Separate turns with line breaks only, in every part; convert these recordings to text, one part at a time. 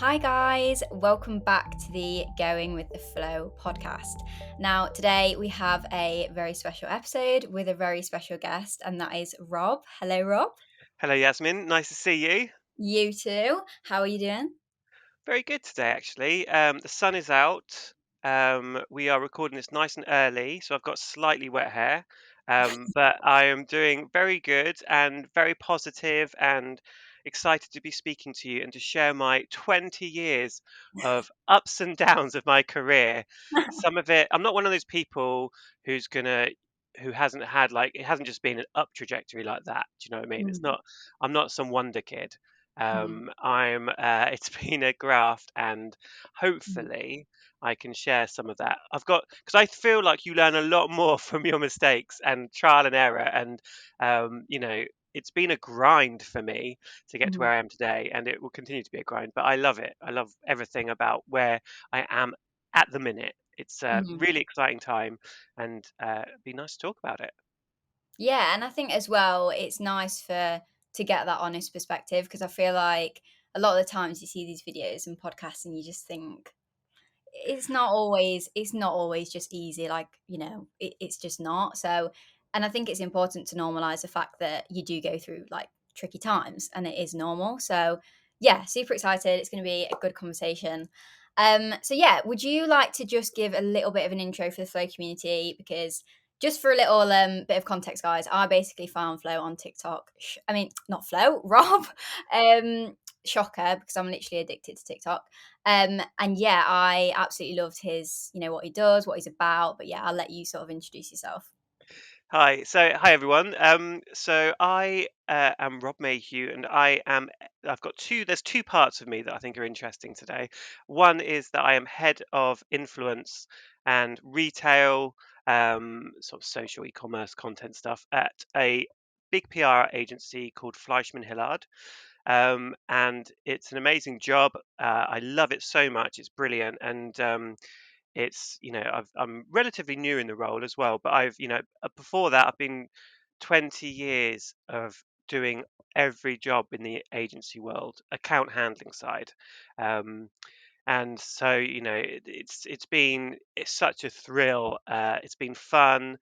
Hi, guys. Welcome back to the Going with the Flow podcast. Now, today we have a very special episode with a very special guest, and that is Rob. Hello, Rob.
Hello, Yasmin. Nice to see you.
You too. How are you doing?
Very good today, actually. The sun is out. We are recording this nice and early, so I've got slightly wet hair. But I am doing very good and very positive and excited to be speaking to you and to share my 20 years of ups and downs of my career. Some of it, I'm not one of those people who's gonna who hasn't had like it hasn't just been an up trajectory like that. Do you know what I mean?
Mm,
I'm not some wonder kid.
mm,
It's been a graft, and
mm,
hopefully I can share some of that. Because I feel like you learn a lot more from your mistakes and trial and error, and um, you know, it's been a grind for me to get to
mm,
where I am today, and it will continue to be a grind. But I love it. I love everything about where I am at the minute. It's a
mm.
really exciting time, and it'd be nice to talk about it.
Yeah, and I think as well, it's nice for to get that honest perspective because I feel like a lot of the times you see these videos and podcasts and you just think it's not always just easy, like, it's just not. So and I think it's important to normalize the fact that you do go through, like, tricky times, and it is normal. So, yeah, super excited. It's gonna be a good conversation. So yeah, would you like to just give a little bit of an intro for the Flow community? Because just for a little, bit of context, guys, I basically found Flow on TikTok. I mean, not Flow, Rob. Shocker, because I'm literally addicted to TikTok. And yeah, I absolutely loved his, what he does, what he's about. But yeah, I'll let you sort of introduce yourself.
Hi everyone. So I am Rob Mayhew, and I've got two. There's two parts of me that I think are interesting today. One is that I am head of influence and retail, sort of social e-commerce content stuff at a big PR agency called Fleischman Hillard. And it's an amazing job. I love it so much. It's brilliant, and I'm relatively new in the role as well, but before that I've been 20 years of doing every job in the agency world, account handling side. um, and so it's such a thrill. It's been fun,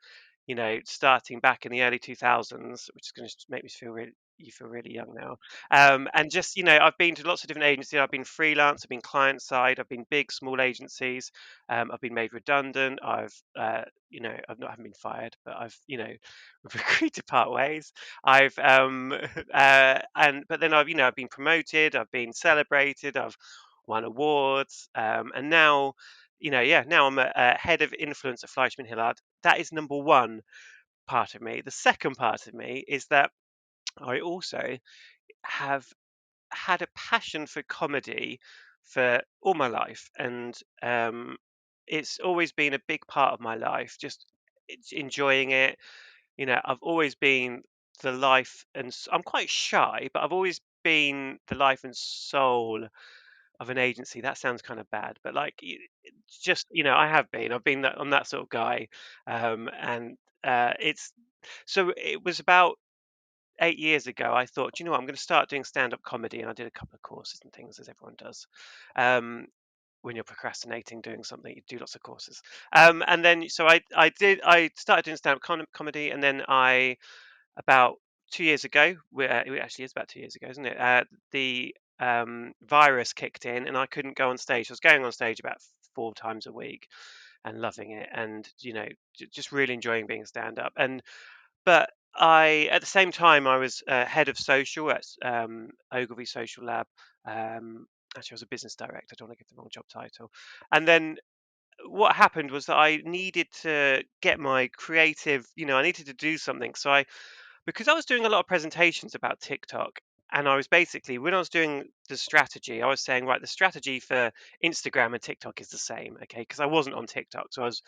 starting back in the early 2000s, which is going to make me feel really you feel really young now. And just I've been to lots of different agencies. I've been freelance, I've been client side, I've been big small agencies. I've been made redundant. I haven't been fired, but we've agreed to part ways. I've and but then I've been promoted, I've been celebrated, I've won awards, and now, now I'm a head of influence at Fleischman Hillard. That is number one part of me. The second part of me is that I also have had a passion for comedy for all my life, and it's always been a big part of my life. Just enjoying it. I've always been the life, and I'm quite shy, but I've always been the life and soul of an agency. That sounds kind of bad, but it's just I've been I'm that sort of guy. And it's so it was about 8 years ago. I thought, you know what, I'm going to start doing stand-up comedy, and I did a couple of courses and things, as everyone does. um, when you're procrastinating doing something, you do lots of courses. And then so I started doing stand-up comedy, and then I about 2 years ago, it actually is about 2 years ago, isn't it? The virus kicked in, and I couldn't go on stage. I was going on stage about 4 times a week and loving it, and just really enjoying being a stand-up. And but at the same time, I was head of social at Ogilvy Social Lab. Actually, I was a business director. I don't want to give the wrong job title. And then what happened was that I needed to get my creative, I needed to do something. Because I was doing a lot of presentations about TikTok, and I was basically, when I was doing the strategy, I was saying, right, the strategy for Instagram and TikTok is the same, okay? Because I wasn't on TikTok, so I was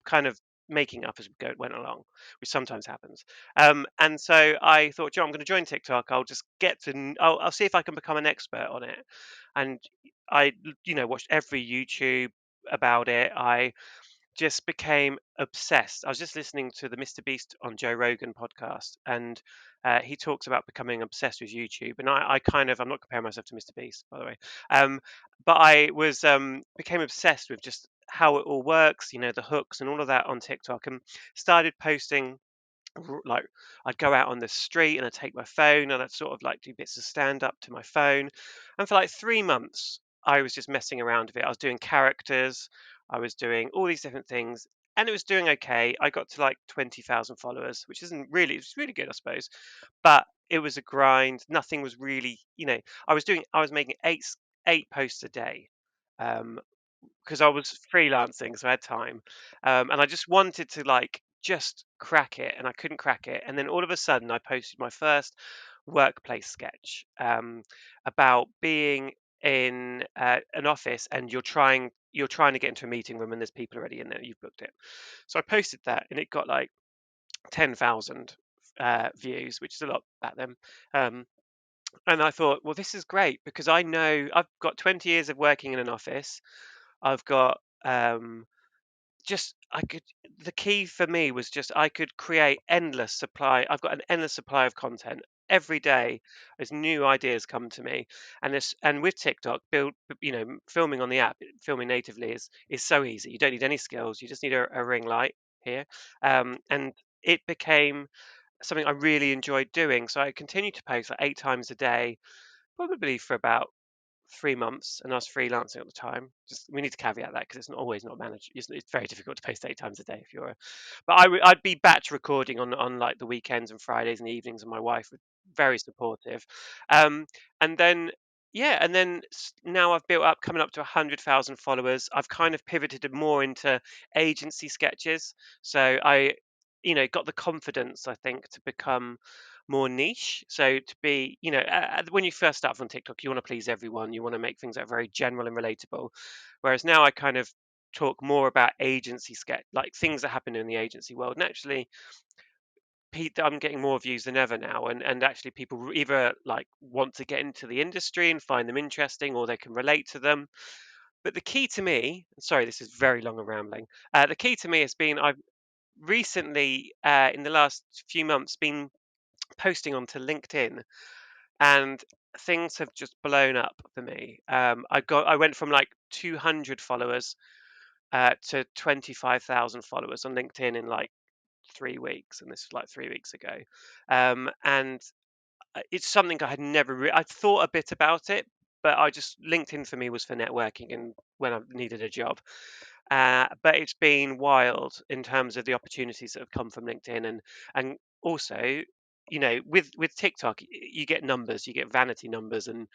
kind of making up as we went along, which sometimes happens. And so I thought, I'm going to join TikTok. I'll just I'll see if I can become an expert on it. And I, watched every YouTube about it. I just became obsessed. I was just listening to the Mr. Beast on Joe Rogan podcast, and he talks about becoming obsessed with YouTube. And I kind of, I'm not comparing myself to Mr. Beast, by the way, um, but I was became obsessed with just how it all works, the hooks and all of that on TikTok, and started posting like I'd go out on the street and I'd take my phone and I'd sort of like do bits of stand up to my phone. And for like 3 months, I was just messing around with it. I was doing characters, I was doing all these different things, and it was doing okay. I got to like 20,000 followers, which isn't really, it's really good, I suppose. But it was a grind. Nothing was really, I was making eight posts a day. Um, because I was freelancing, so I had time, and I just wanted to like just crack it, and I couldn't crack it. And then all of a sudden, I posted my first workplace sketch about being in an office, and you're trying to get into a meeting room, and there's people already in there. You've booked it, so I posted that, and it got like 10,000 views, which is a lot back then. Um, and I thought, well, this is great because I know I've got 20 years of working in an office. I've got just I could the key for me was just I could create endless supply. I've got an endless supply of content every day as new ideas come to me. And with TikTok filming on the app, filming natively is so easy. You don't need any skills, you just need a ring light here. And it became something I really enjoyed doing, so I continued to post like 8 times a day, probably for about 3 months, and I was freelancing at the time. Just we need to caveat that because it's not always not managed. It's very difficult to post 8 times a day if you're. But I'd be batch recording on like the weekends and Fridays and evenings, and my wife was very supportive. Um, and then now I've built up coming up to 100,000 followers. I've kind of pivoted it more into agency sketches, so got the confidence I think to become more niche. So to be, when you first start from TikTok, you want to please everyone. You want to make things that are very general and relatable. Whereas now I kind of talk more about agency sketch, like things that happen in the agency world. Naturally, I'm getting more views than ever now, and actually people either like want to get into the industry and find them interesting, or they can relate to them. But the key to me, sorry, this is very long and rambling. The key to me has been I've recently, in the last few months, been posting onto LinkedIn, and things have just blown up for me. I went from like 200 followers to 25,000 followers on LinkedIn in like 3 weeks, and this was like 3 weeks ago. And it's something I had never. I thought a bit about it, but I just LinkedIn for me was for networking and when I needed a job. But it's been wild in terms of the opportunities that have come from LinkedIn, and also, with TikTok, you get numbers, you get vanity numbers, and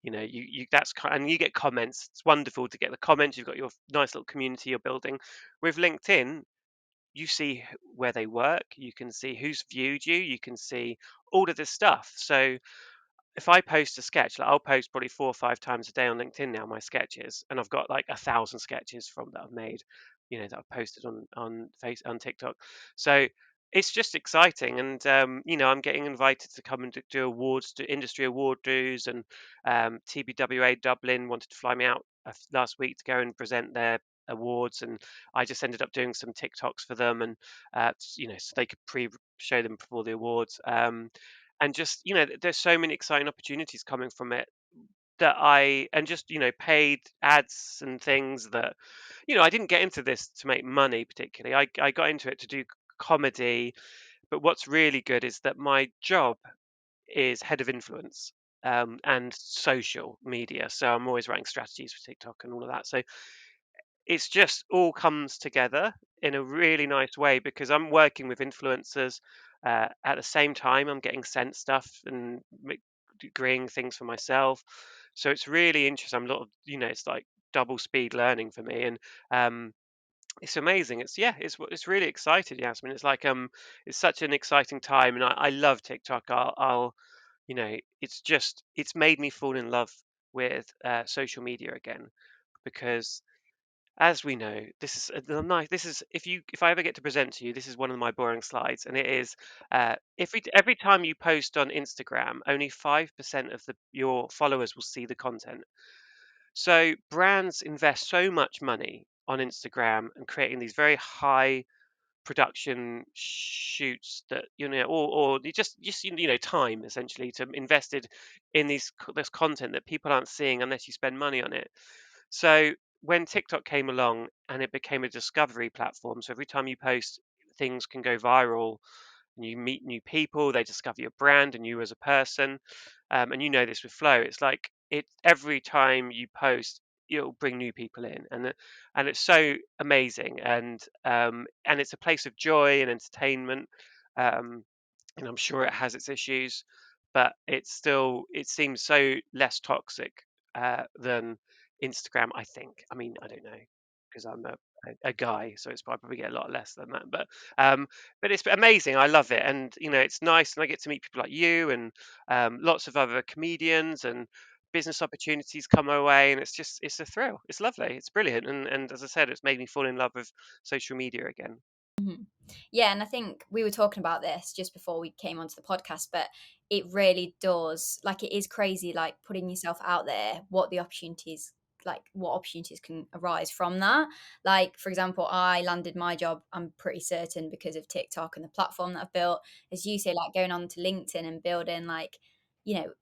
and you get comments. It's wonderful to get the comments. You've got your nice little community you're building. With LinkedIn, you see where they work, you can see who's viewed you, you can see all of this stuff. So if I post a sketch, like I'll post probably 4 or 5 times a day on LinkedIn now, my sketches, and I've got like 1,000 sketches from that I've made, that I've posted on TikTok. So it's just exciting, and I'm getting invited to come and do awards, do industry award dues, and TBWA Dublin wanted to fly me out last week to go and present their awards, and I just ended up doing some TikToks for them, and so they could pre-show them before the awards. And just there's so many exciting opportunities coming from it that I and just paid ads and things that I didn't get into this to make money particularly. I got into it to do comedy, but what's really good is that my job is head of influence and social media, so I'm always writing strategies for TikTok and all of that. So it's just all comes together in a really nice way because I'm working with influencers. At the same time, I'm getting sent stuff and agreeing things for myself. So it's really interesting. I'm a lot of, it's like double speed learning for me, and it's amazing. It's really exciting, Yasmin. It's like it's such an exciting time, and I love TikTok. I'll it's made me fall in love with social media again because as we know, this is nice. This is if I ever get to present to you, this is one of my boring slides, and it is every time you post on Instagram, only 5% of your followers will see the content. So brands invest so much money on Instagram and creating these very high production shoots that or you just time essentially to invested in this content that people aren't seeing unless you spend money on it. So when TikTok came along and it became a discovery platform, so every time you post, things can go viral and you meet new people, they discover your brand and you as a person. And you know this with Flow. It's like it every time you post, it'll bring new people in, and it's so amazing, and it's a place of joy and entertainment. Um, and I'm sure it has its issues, but it seems so less toxic than Instagram. I think. I mean, I don't know because I'm a guy, so it's probably get a lot less than that. But it's amazing. I love it, and it's nice, and I get to meet people like you and lots of other comedians and business opportunities come my way, and it's a thrill. It's lovely. It's brilliant, and as I said, it's made me fall in love with social media again.
Mhm. Yeah, and I think we were talking about this just before we came onto the podcast, but it really does, like, it is crazy, like, putting yourself out there, what opportunities can arise from that. Like, for example, I landed my job, I'm pretty certain, because of TikTok and the platform that I've built. As you say, like, going on to LinkedIn and building, like,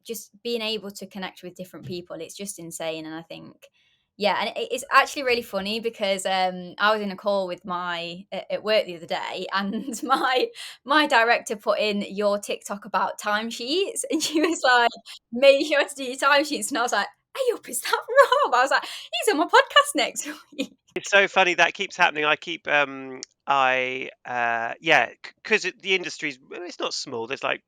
just being able to connect with different people, it's just insane. And I think, yeah, and it's actually really funny because I was in a call with my at work the other day, and my director put in your TikTok about timesheets, and she was like, "Make sure to do your timesheets," and I was like, "Hey, up, is that Rob?" I was like, "He's on my podcast next week."
It's so funny that keeps happening. I keep I yeah, because the industry's it's not small. There's like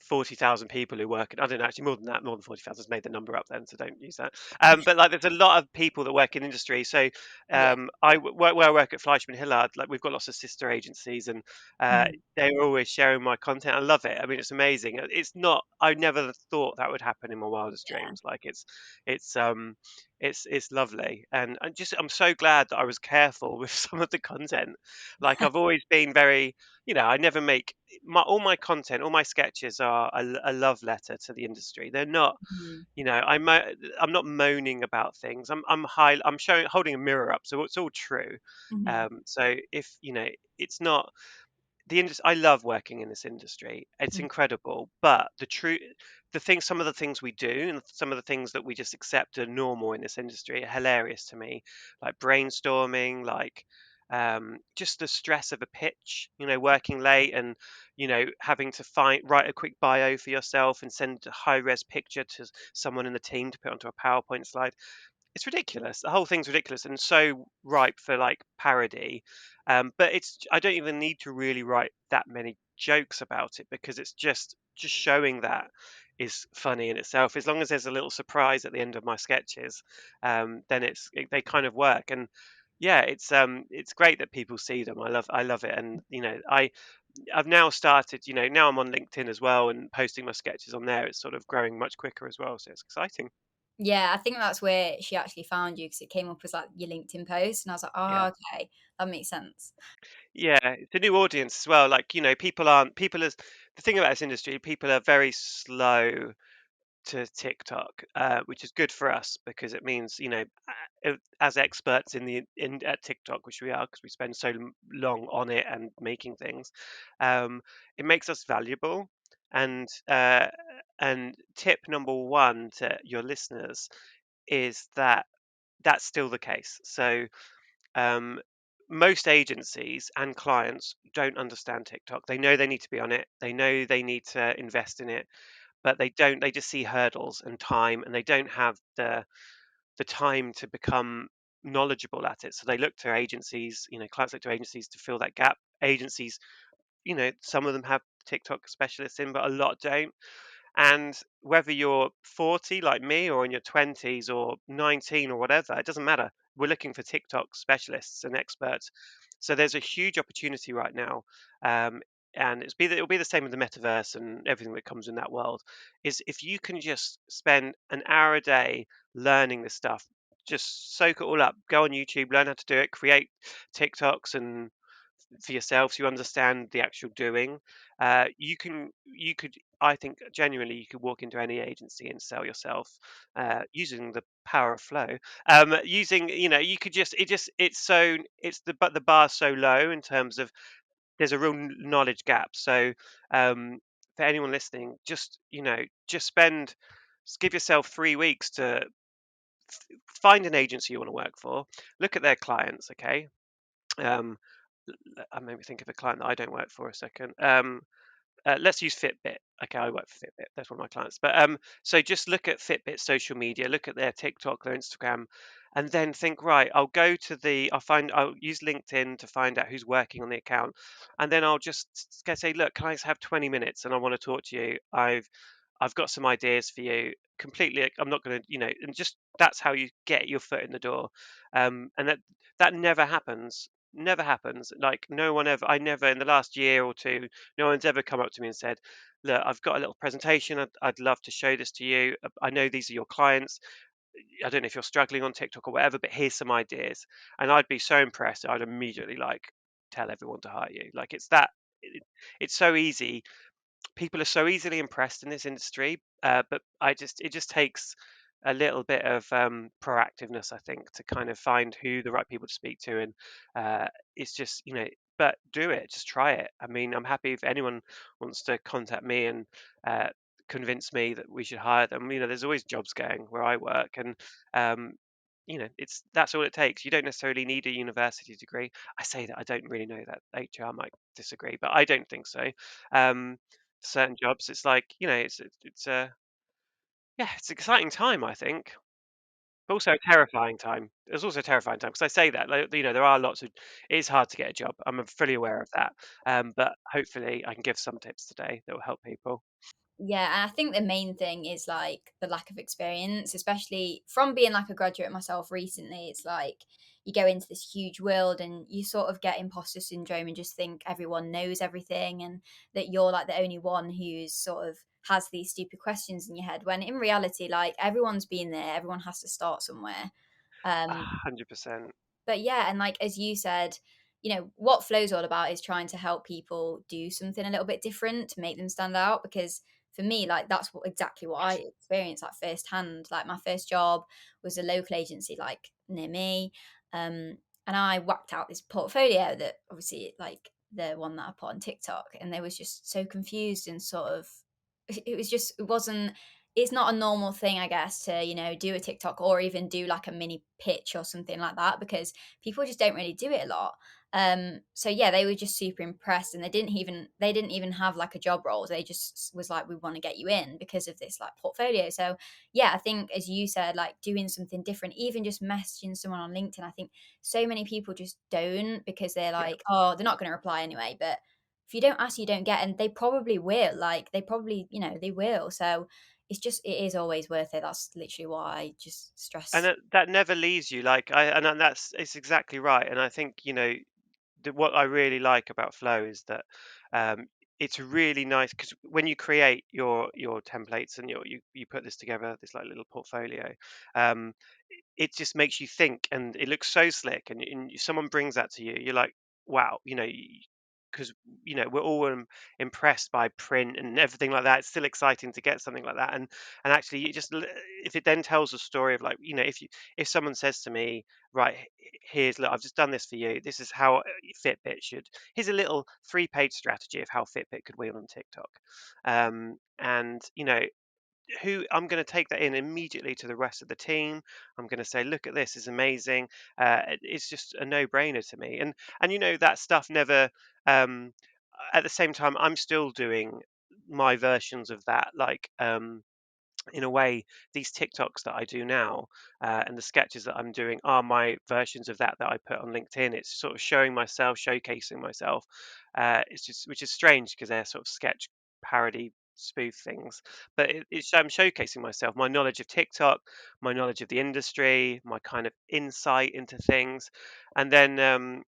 40,000 people who work in, I don't know, actually more than that, more than 40,000. Made the number up then, so don't use that. But like, there's a lot of people that work in industry. So
Yeah.
work where I work at Fleischman Hillard. Like, we've got lots of sister agencies, and
Mhm.
they're always sharing my content. I love it. I mean, it's amazing. It's not. I never thought that would happen in my wildest
Yeah.
dreams. Like, it's um, it's lovely, and I'm so glad that I was careful with some of the content. Like, I've always been very, I never make all my content, all my sketches are a love letter to the industry. They're not,
Mhm.
I'm not moaning about things. I'm showing, holding a mirror up, so it's all true.
Mhm.
So if it's not the industry. I love working in this industry. It's
Mhm.
incredible, but some of the things we do, and some of the things that we just accept are normal in this industry, are hilarious to me. Like brainstorming, like just the stress of a pitch. Working late and having to write a quick bio for yourself and send a high res picture to someone in the team to put onto a PowerPoint slide. It's ridiculous. The whole thing's ridiculous and so ripe for like parody. But I don't even need to really write that many jokes about it because it's just showing that is funny in itself. As long as there's a little surprise at the end of my sketches, then they kind of work. And yeah, it's great that people see them. I love it. And I've now started. Now I'm on LinkedIn as well and posting my sketches on there. It's sort of growing much quicker as well, so it's exciting.
Yeah, I think that's where she actually found you, because it came up as, like, your LinkedIn post, and I was like,
Yeah.
"Oh, okay, that makes sense."
Yeah, it's a new audience as well. Like, people aren't people is the thing about this industry, people are very slow to TikTok, which is good for us because it means, as experts in at TikTok, which we are because we spend so long on it and making things, um, it makes us valuable. And tip number one to your listeners is that that's still the case. So um, most agencies and clients don't understand TikTok. They know they need to be on it. They know they need to invest in it, but they don't. They just see hurdles and time, and they don't have the time to become knowledgeable at it. So they look to agencies. Clients look to agencies to fill that gap. Agencies, some of them have TikTok specialists in, but a lot don't. And whether you're 40 like me or in your 20s or 19 or whatever, it doesn't matter. We're looking for TikTok specialists and experts. So there's a huge opportunity right now. And it'll be the same with the metaverse and everything that comes in that world. Is if you can just spend an hour a day learning this stuff, just soak it all up, go on YouTube, learn how to do it, create TikToks and for yourself so you understand the actual doing. You could I think genuinely you could walk into any agency and sell yourself using the power of flow. Using, you could it's so it's the but the bar's so low in terms of there's a real knowledge gap. So um, for anyone listening, just give yourself 3 weeks to find an agency you want to work for, look at their clients, okay. um, I made me think of a client that I don't work for a second. Let's use Fitbit. Okay, I work for Fitbit. That's one of my clients. But so just look at Fitbit's social media, look at their TikTok, their Instagram, and then think, right, I'll use LinkedIn to find out who's working on the account, and then I'll just say, look, can I just have 20 minutes and I want to talk to you. I've got some ideas for you. Completely, I'm not going to, and just that's how you get your foot in the door. And that never happens. Never happens. Like no one ever. I never in the last year or two, no one's ever come up to me and said, "Look, I've got a little presentation. I'd love to show this to you. I know these are your clients. I don't know if you're struggling on TikTok or whatever, but here's some ideas." And I'd be so impressed. I'd immediately like tell everyone to hire you. Like it, it's so easy. People are so easily impressed in this industry, but it just takes a little bit of proactiveness, I think, to kind of find who the right people to speak to, and it's just but do it, just try it. I mean, I'm happy if anyone wants to contact me and uh, convince me that we should hire them. There's always jobs going where I work, and um, that's all it takes. You don't necessarily need a university degree. I say that I don't really know that HR might disagree, but I don't think so. Um, certain jobs, it's like it's a yeah, it's an exciting time, I think, but also a terrifying time. It's also a terrifying time because I say that like, there are lots of it is hard to get a job. I'm fully aware of that, but hopefully I can give some tips today that will help people.
Yeah, and I think the main thing is like the lack of experience, especially from being like a graduate myself recently. It's like you go into this huge world and you sort of get imposter syndrome and just think everyone knows everything and that you're like the only one who's sort of has these stupid questions in your head when in reality like everyone's been there, everyone has to start somewhere. Um
100%.
but yeah, and like as you said, what Flow's all about is trying to help people do something a little bit different to make them stand out. Because for me, like that's exactly what I experienced like firsthand. Like my first job was a local agency like near me, and I whacked out this portfolio that obviously like the one that I put on TikTok, and they was just so confused and sort of it wasn't it's not a normal thing, I guess, to, do a TikTok or even do like a mini pitch or something like that because people just don't really do it a lot. So yeah, they were just super impressed and they didn't even have like a job role. They just was like, we want to get you in because of this like portfolio. So yeah, I think as you said, like doing something different, even just messaging someone on LinkedIn, I think so many people just don't because they're
Yeah.
like, oh, they're not going to reply anyway. But if you don't ask, you don't get, and they probably will. Like they probably, they will. So it is always worth it. That's literally what I just
And
stress.
that never leaves you. Like that's it's exactly right. And I think what I really like about Flow is that um, it's really nice because when you create your templates and you put this together, this like little portfolio, um, it just makes you think, and it looks so slick. And someone brings that to you, you're like, wow, because we're all impressed by print and everything like that. It's still exciting to get something like that, and actually, if it then tells a story of like if someone says to me, right, here's look, I've just done this for you. This is how Fitbit should. Here's a little 3-page strategy of how Fitbit could wheel on TikTok, and who I'm going to take that in immediately to the rest of the team. I'm going to say, look at this, is amazing. It's just a no-brainer to me. And that stuff never. Um, at the same time, I'm still doing my versions of that, like. In a way, these TikToks that I do now and the sketches that I'm doing are my versions of that I put on LinkedIn. It's sort of showing myself, showcasing myself. It's just which is strange because they're sort of sketch parody spoof things, but I'm showcasing myself, my knowledge of TikTok, my knowledge of the industry, my kind of insight into things, and then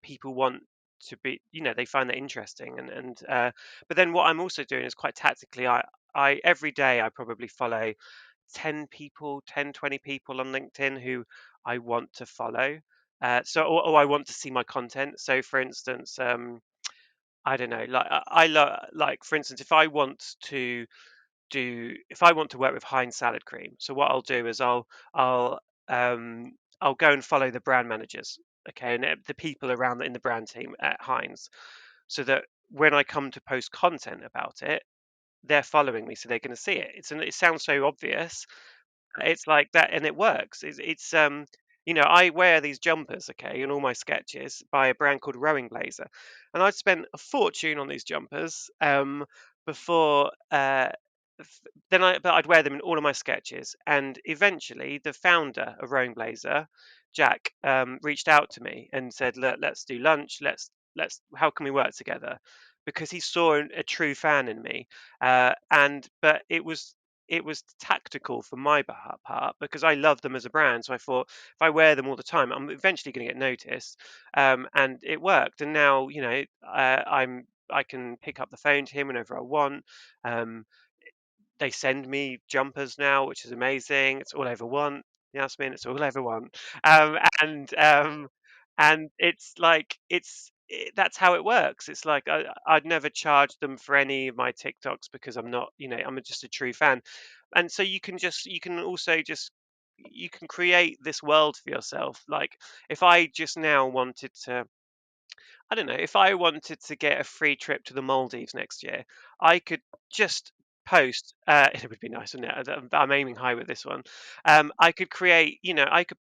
people want to be they find that interesting and but then what I'm also doing is quite tactically I every day I probably follow 10 people, 10, 20 people on LinkedIn who I want to follow. Or I want to see my content. So, for instance, I don't know, like like for instance, if I want to work with Heinz salad cream, so what I'll do is I'll um I'll go and follow the brand managers, okay, and the people around in the brand team at Heinz, so that when I come to post content about it, they're following me, so they're going to see it. It sounds so obvious, it's like that, and it works. I wear these jumpers, okay, in all my sketches by a brand called Rowing Blazer, and I'd spent a fortune on these jumpers before. But I'd wear them in all of my sketches, and eventually, the founder of Rowing Blazer, Jack, reached out to me and said, "Look, let's do lunch. How can we work together?" Because he saw a true fan in me, and but it was tactical for my part because I love them as a brand. So I thought if I wear them all the time, I'm eventually going to get noticed, and it worked. And now I can pick up the phone to him whenever I want. Um, they send me jumpers now, which is amazing. It's all I ever want. Yasmin, it's all I ever want. Um, and um, and it's like that's how it works. It's like I'd never charge them for any of my TikToks because I'm not, I'm just a true fan. And so you can also just you can create this world for yourself. Like if I just now wanted to I don't know, if I wanted to get a free trip to the Maldives next year, I could just post. It would be nice, wouldn't it? I'm aiming high with this one. I could create, I could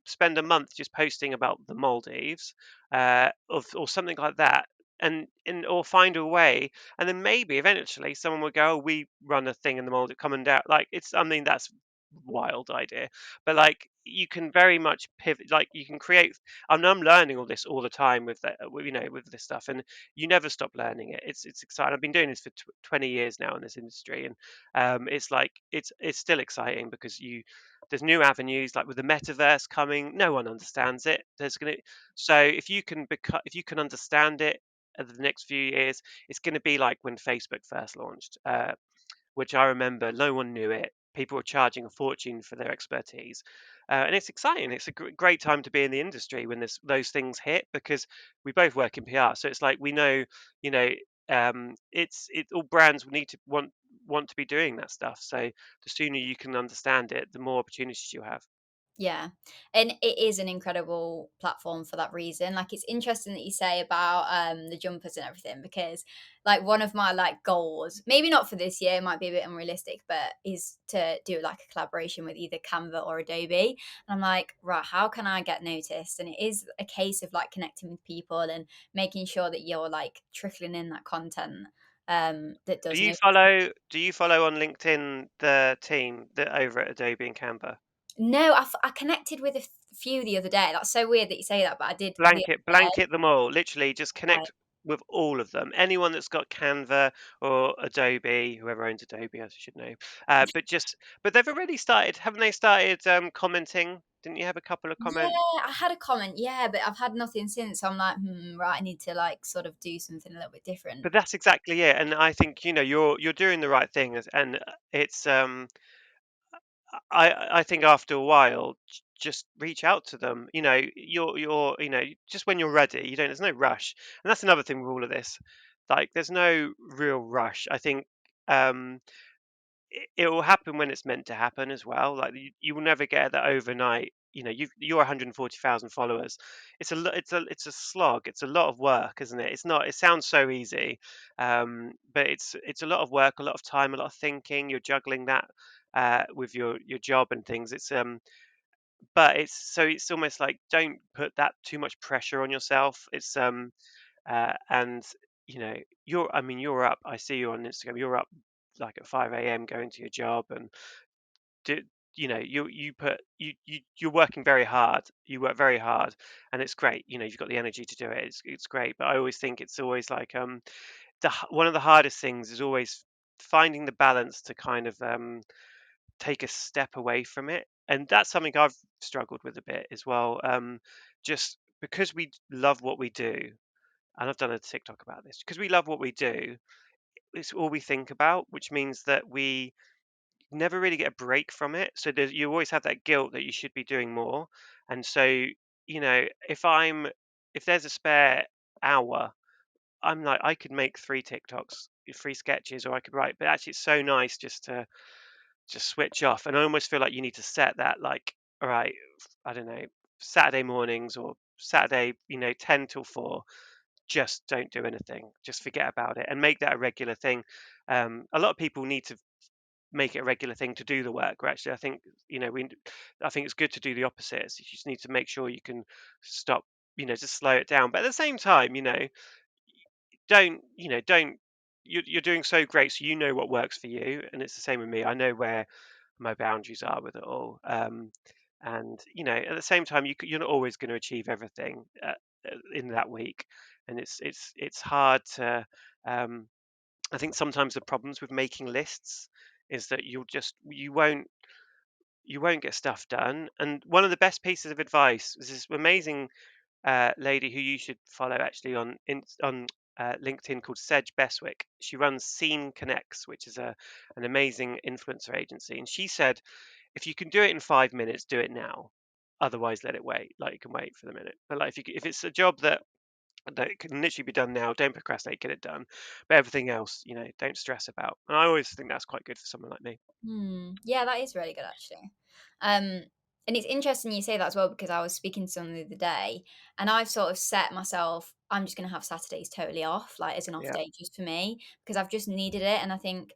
spend a month just posting about the Maldives, or something like that, and or find a way, and then maybe eventually someone would go, oh, "We run a thing in the Maldives, come and down." Like it's, I mean, that's wild idea, but like you can very much pivot, like you can create. I'm learning all this all the time with that, with this stuff, and you never stop learning it. It's exciting. I've been doing this for 20 years now in this industry, and it's like it's still exciting because there's new avenues like with the metaverse coming. No one understands it. So if you can understand it over the next few years, it's going to be like when Facebook first launched. Which I remember no one knew it. People were charging a fortune for their expertise, and it's exciting. It's a great time to be in the industry when those things hit because we both work in PR. So it's like we know, you know, all brands need to want to be doing that stuff. So the sooner you can understand it, the more opportunities you have.
Yeah. And it is an incredible platform for that reason. Like it's interesting that you say about the jumpers and everything because like one of my like goals, maybe not for this year, it might be a bit unrealistic, but is to do like a collaboration with either Canva or Adobe. And I'm like, right, how can I get noticed? And it is a case of like connecting with people and making sure that you're like trickling in that content that
Do
does
you
notice.
follow Do you follow on LinkedIn the team that over at Adobe and Canva?
No, I connected with a few the other day. That's so weird that you say that, but I did the other day.
Blanket them all. Literally, just
Right.
connect with all of them. Anyone that's got Canva or Adobe, whoever owns Adobe, as you should know. But they've already started, haven't they? Started commenting. Didn't you have a couple of
Yeah,
comments?
I had a comment, yeah, but I've had nothing since. So I'm like, right, I need to like sort of do something a little bit different.
But that's exactly it. And I think you're doing the right thing, and it's I think after a while, just reach out to them. You're just when you're ready. There's no rush, and that's another thing with all of this. Like, there's no real rush. I think um, it will happen when it's meant to happen as well. Like you will never get that overnight. You're 140,000 followers. It's a slog. It's a lot of work, isn't it? It's not. It sounds so easy, but it's a lot of work, a lot of time, a lot of thinking. You're juggling that with your job and things. But it's almost like don't put that too much pressure on yourself. And you're up. I see you on Instagram. You're up like at 5 a.m. going to your job, and do, you're working very hard. You work very hard, and it's great. You've got the energy to do it. It's great. But I always think it's always like one of the hardest things is always finding the balance to kind of take a step away from it, and that's something I've struggled with a bit as well. Just because we love what we do, and I've done a TikTok about this, because we love what we do, it's all we think about, which means that we never really get a break from it. So you always have that guilt that you should be doing more. And so, if there's a spare hour, I'm like, I could make 3 TikToks, 3 sketches, or I could write, but actually it's so nice just to just switch off. And I almost feel like you need to set that, like, all right, I don't know, Saturday mornings or Saturday, 10 till 4, just don't do anything. Just forget about it and make that a regular thing. A lot of people need to make it a regular thing to do the work. Where actually, I think I think it's good to do the opposite. You just need to make sure you can stop, just slow it down. But at the same time, don't you're doing so great, so you know what works for you, and it's the same with me. I know where my boundaries are with it all. And at the same time, you're not always going to achieve everything in that week, and it's hard to. Um, I think sometimes the problems with making lists is that you won't get stuff done. And one of the best pieces of advice is this amazing lady who you should follow actually on LinkedIn, called Sedge Beswick. She runs Scene Connects, which is an amazing influencer agency. And she said, if you can do it in 5 minutes, do it now. Otherwise, let it wait. Like, you can wait for the minute. But like, if it's a job that can literally be done now, don't procrastinate, get it done. But everything else, don't stress about. And I always think that's quite good for someone like me.
Yeah, that is really good actually. Um, and it's interesting you say that as well because I was speaking to someone the other day, and I've sort of set myself. I'm just going to have Saturdays totally off, like as an off
Yeah,
day just for me, because I've just needed it. And I think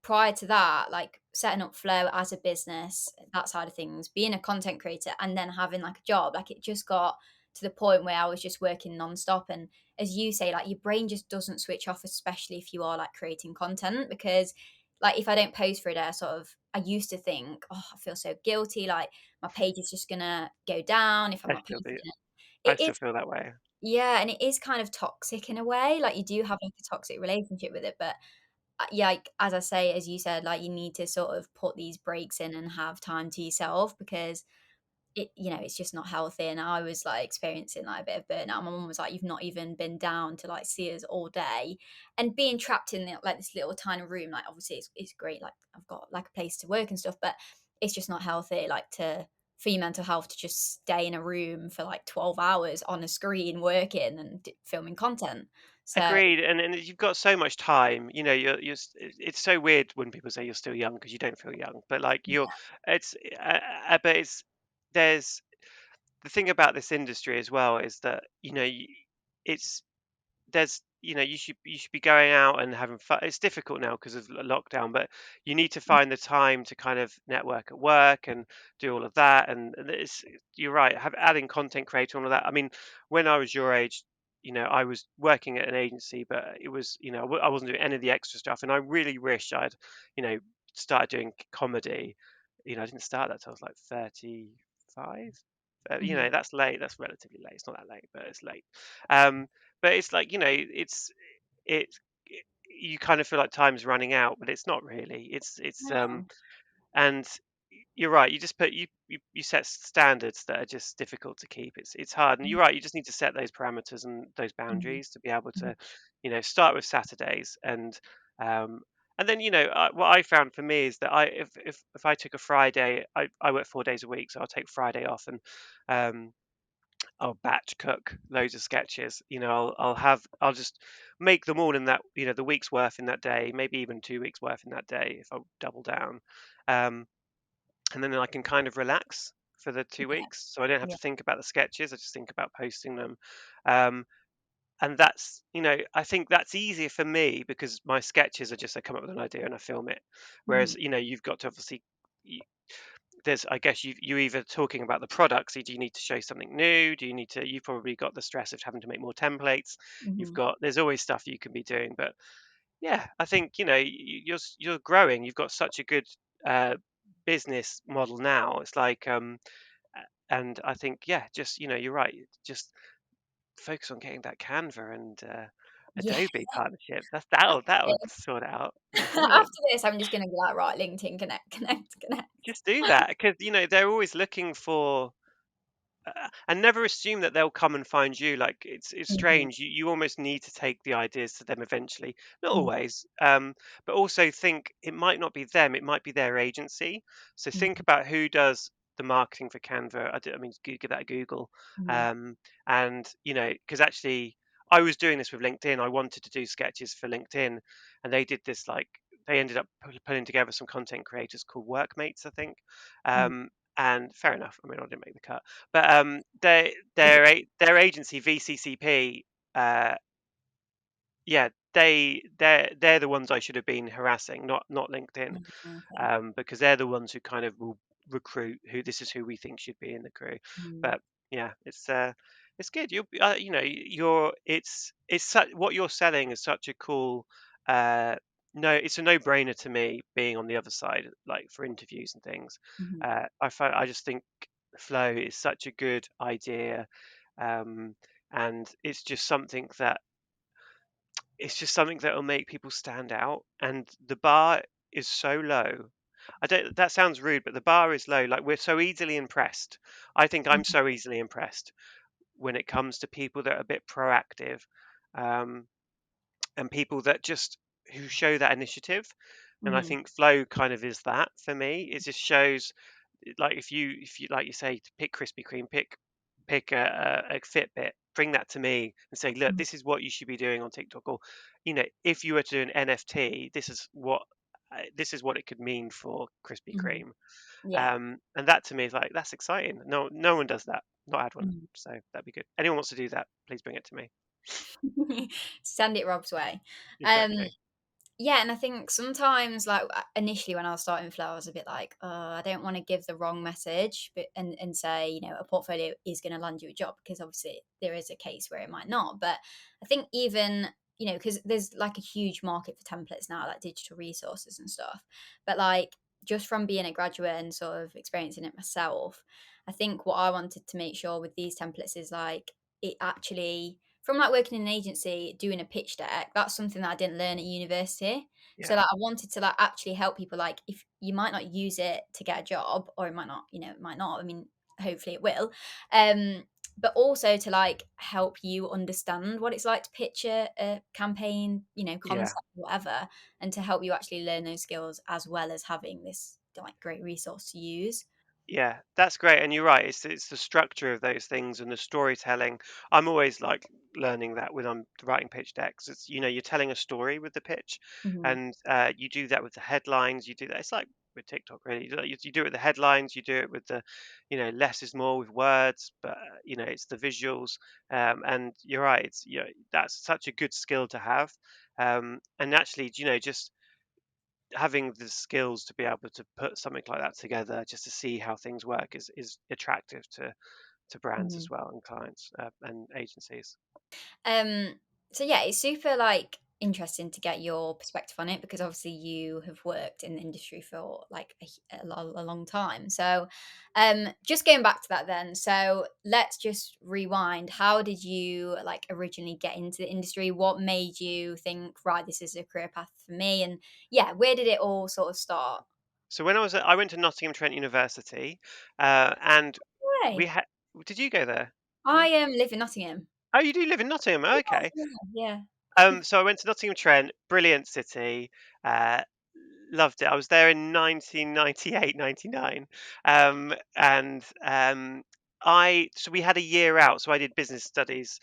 prior to that, like setting up Flow as a business, that side of things, being a content creator, and then having like a job, like it just got to the point where I was just working nonstop. And as you say, like your brain just doesn't switch off, especially if you are like creating content, because like if I don't post for a day, I used to think, oh, I feel so guilty, like my page is just gonna go down if I'm
I
not
still
posting
do.
it.
I
It
still
is,
feel that way.
yeah, and it is kind of toxic in a way. Like you do have like a toxic relationship with it, but yeah, like, as I say, as you said, like you need to sort of put these breaks in and have time to yourself because it's just not healthy. And I was like experiencing like a bit of burnout. My mum was like, "You've not even been down to like see us all day," and being trapped in like this little tiny room. Like obviously, it's great. Like I've got like a place to work and stuff, but it's just not healthy. Like to for your mental health to just stay in a room for like 12 hours on a screen working and filming content. So
Agreed, and you've got so much time. It's so weird when people say you're still young because you don't feel young, but like it's, but there's the thing about this industry as well is that it's you should be going out and having fun. It's difficult now because of lockdown, but you need to find the time to kind of network at work and do all of that. And you're right, adding content creator and all of that. I mean, when I was your age, I was working at an agency, but it was, I wasn't doing any of the extra stuff, and I really wish I'd, you know, started doing comedy. I didn't start that till I was like 35.
mhm.
That's late. That's relatively late. It's not that late, but it's late. Um, but it's like, it, you kind of feel like time's running out, but it's not really.
No.
And you're right. You just you set standards that are just difficult to keep. It's hard, and you're right. You just need to set those parameters and those
Mhm.
boundaries to be able
Mhm.
to, start with Saturdays. Um, and then what I found for me is that if I took a Friday, I work 4 days a week, so I'll take Friday off, and um, I'll batch cook loads of sketches. I'll just make them all in that, the week's worth in that day, maybe even 2 weeks worth in that day if I double down. Um, and then I can kind of relax for the two
Yeah.
weeks. So I don't have
Yeah.
to think about the sketches. I just think about posting them. Um, and I think that's easier for me because my sketches are just, I come up with an idea and I film it.
Mhm.
Whereas, you've got to obviously, I guess you either talking about the products. Do you need to show something new? Do you need to? You've probably got the stress of having to make more templates.
Mhm.
There's always stuff you can be doing. But yeah, I think you're growing. You've got such a good uh, business model now. It's like, and I think, yeah, just you're right. Just focus on getting that Canva and
Yeah.
Adobe partnership. That'll
After
sort it out. Yeah, brilliant.
after this, I'm just gonna be like, "Right, LinkedIn, connect, connect, connect."
Just do that because they're always looking for. And never assume that they'll come and find you. Like, it's
Mhm.
strange. You almost need to take the ideas to them eventually. Not
Mhm.
always, but also think it might not be them. It might be their agency. So think
Mhm.
about who does the marketing for Canva. I mean, give that a Google.
Mhm.
Um, and because actually, I was doing this with LinkedIn. I wanted to do sketches for LinkedIn, and they did this like they ended up putting together some content creators called workmates, I think.
Mhm.
And fair enough. I mean, I didn't make the cut, but
Is it?
their agency VCCP, yeah, they're the ones I should have been harassing, not LinkedIn,
Okay.
because they're the ones who kind of will recruit who this is who we think should be in the crew.
Mm.
But yeah, it's good. You know, you're it's such what you're selling is such a cool. Uh, no, it's a no-brainer to me being on the other side, like for interviews and things.
Mhm.
I just think flow is such a good idea, um, and it's just something that will make people stand out, and the bar is so low. I don't That sounds rude, but the bar is low. Like, we're so easily impressed. I think I'm
Mhm.
so easily impressed when it comes to people that are a bit proactive, um, and people that just who show that initiative. And I
Mhm.
think flow kind of is that for me. It just shows, like, if you like you say, to pick Krispy Kreme, pick a Fitbit, bring that to me and say, look,
Mhm.
this is what you should be doing on TikTok. Or, if you were to do an NFT, this is what it could mean for Krispy
Mhm.
Kreme.
Yeah.
And that to me is like, that's exciting. No one does that. Not had one,
Mhm.
so that'd be good. Anyone wants to do that, please bring it to me.
Send it Rob's way. Um,
Exactly.
Yeah, and I think sometimes, like initially when I was starting Flow, I was a bit like, oh, I don't want to give the wrong message, but and say, a portfolio is going to land you a job because obviously there is a case where it might not. But I think even because there's like a huge market for templates now, like digital resources and stuff. But like just from being a graduate and sort of experiencing it myself, I think what I wanted to make sure with these templates is like it actually from like working in an agency doing a pitch deck, that's something that I didn't learn at university. So
Yeah.
like I wanted to like actually help people like if you might not use it to get a job or it might not, it might not. I mean, hopefully it will. Um but also to like help you understand what it's like to pitch a campaign,
Yeah.
concept, whatever, and to help you actually learn those skills as well as having this like great resource to use.
Yeah, that's great, and you're right. It's the structure of those things and the storytelling. I'm always like learning that when I'm writing pitch decks. It's you're telling a story with the pitch,
Mhm.
and you do that with the headlines. You do that. It's like with TikTok, really. You do it with the headlines. You do it with the, less is more with words, but it's the visuals. And you're right. That's such a good skill to have. And actually, just having the skills to be able to put something like that together just to see how things work is attractive to brands as
Mhm.
well, and clients, and agencies.
Um, so yeah, it's super like interesting to get your perspective on it because obviously you have worked in the industry for like a long time. So, just going back to that then. So let's just rewind. How did you like originally get into the industry? What made you think, right, this is a career path for me? And yeah, where did it all sort of start?
So when I went to Nottingham Trent University, and we
Way.
had did you go there? No?
I live in Nottingham.
Oh, you do live in Nottingham.
Yeah,
Okay.
yeah,
So I went to Nottingham Trent, brilliant city. Uh, Loved it. I was there in 1998, 99. And I so we had a year out. So I did business studies.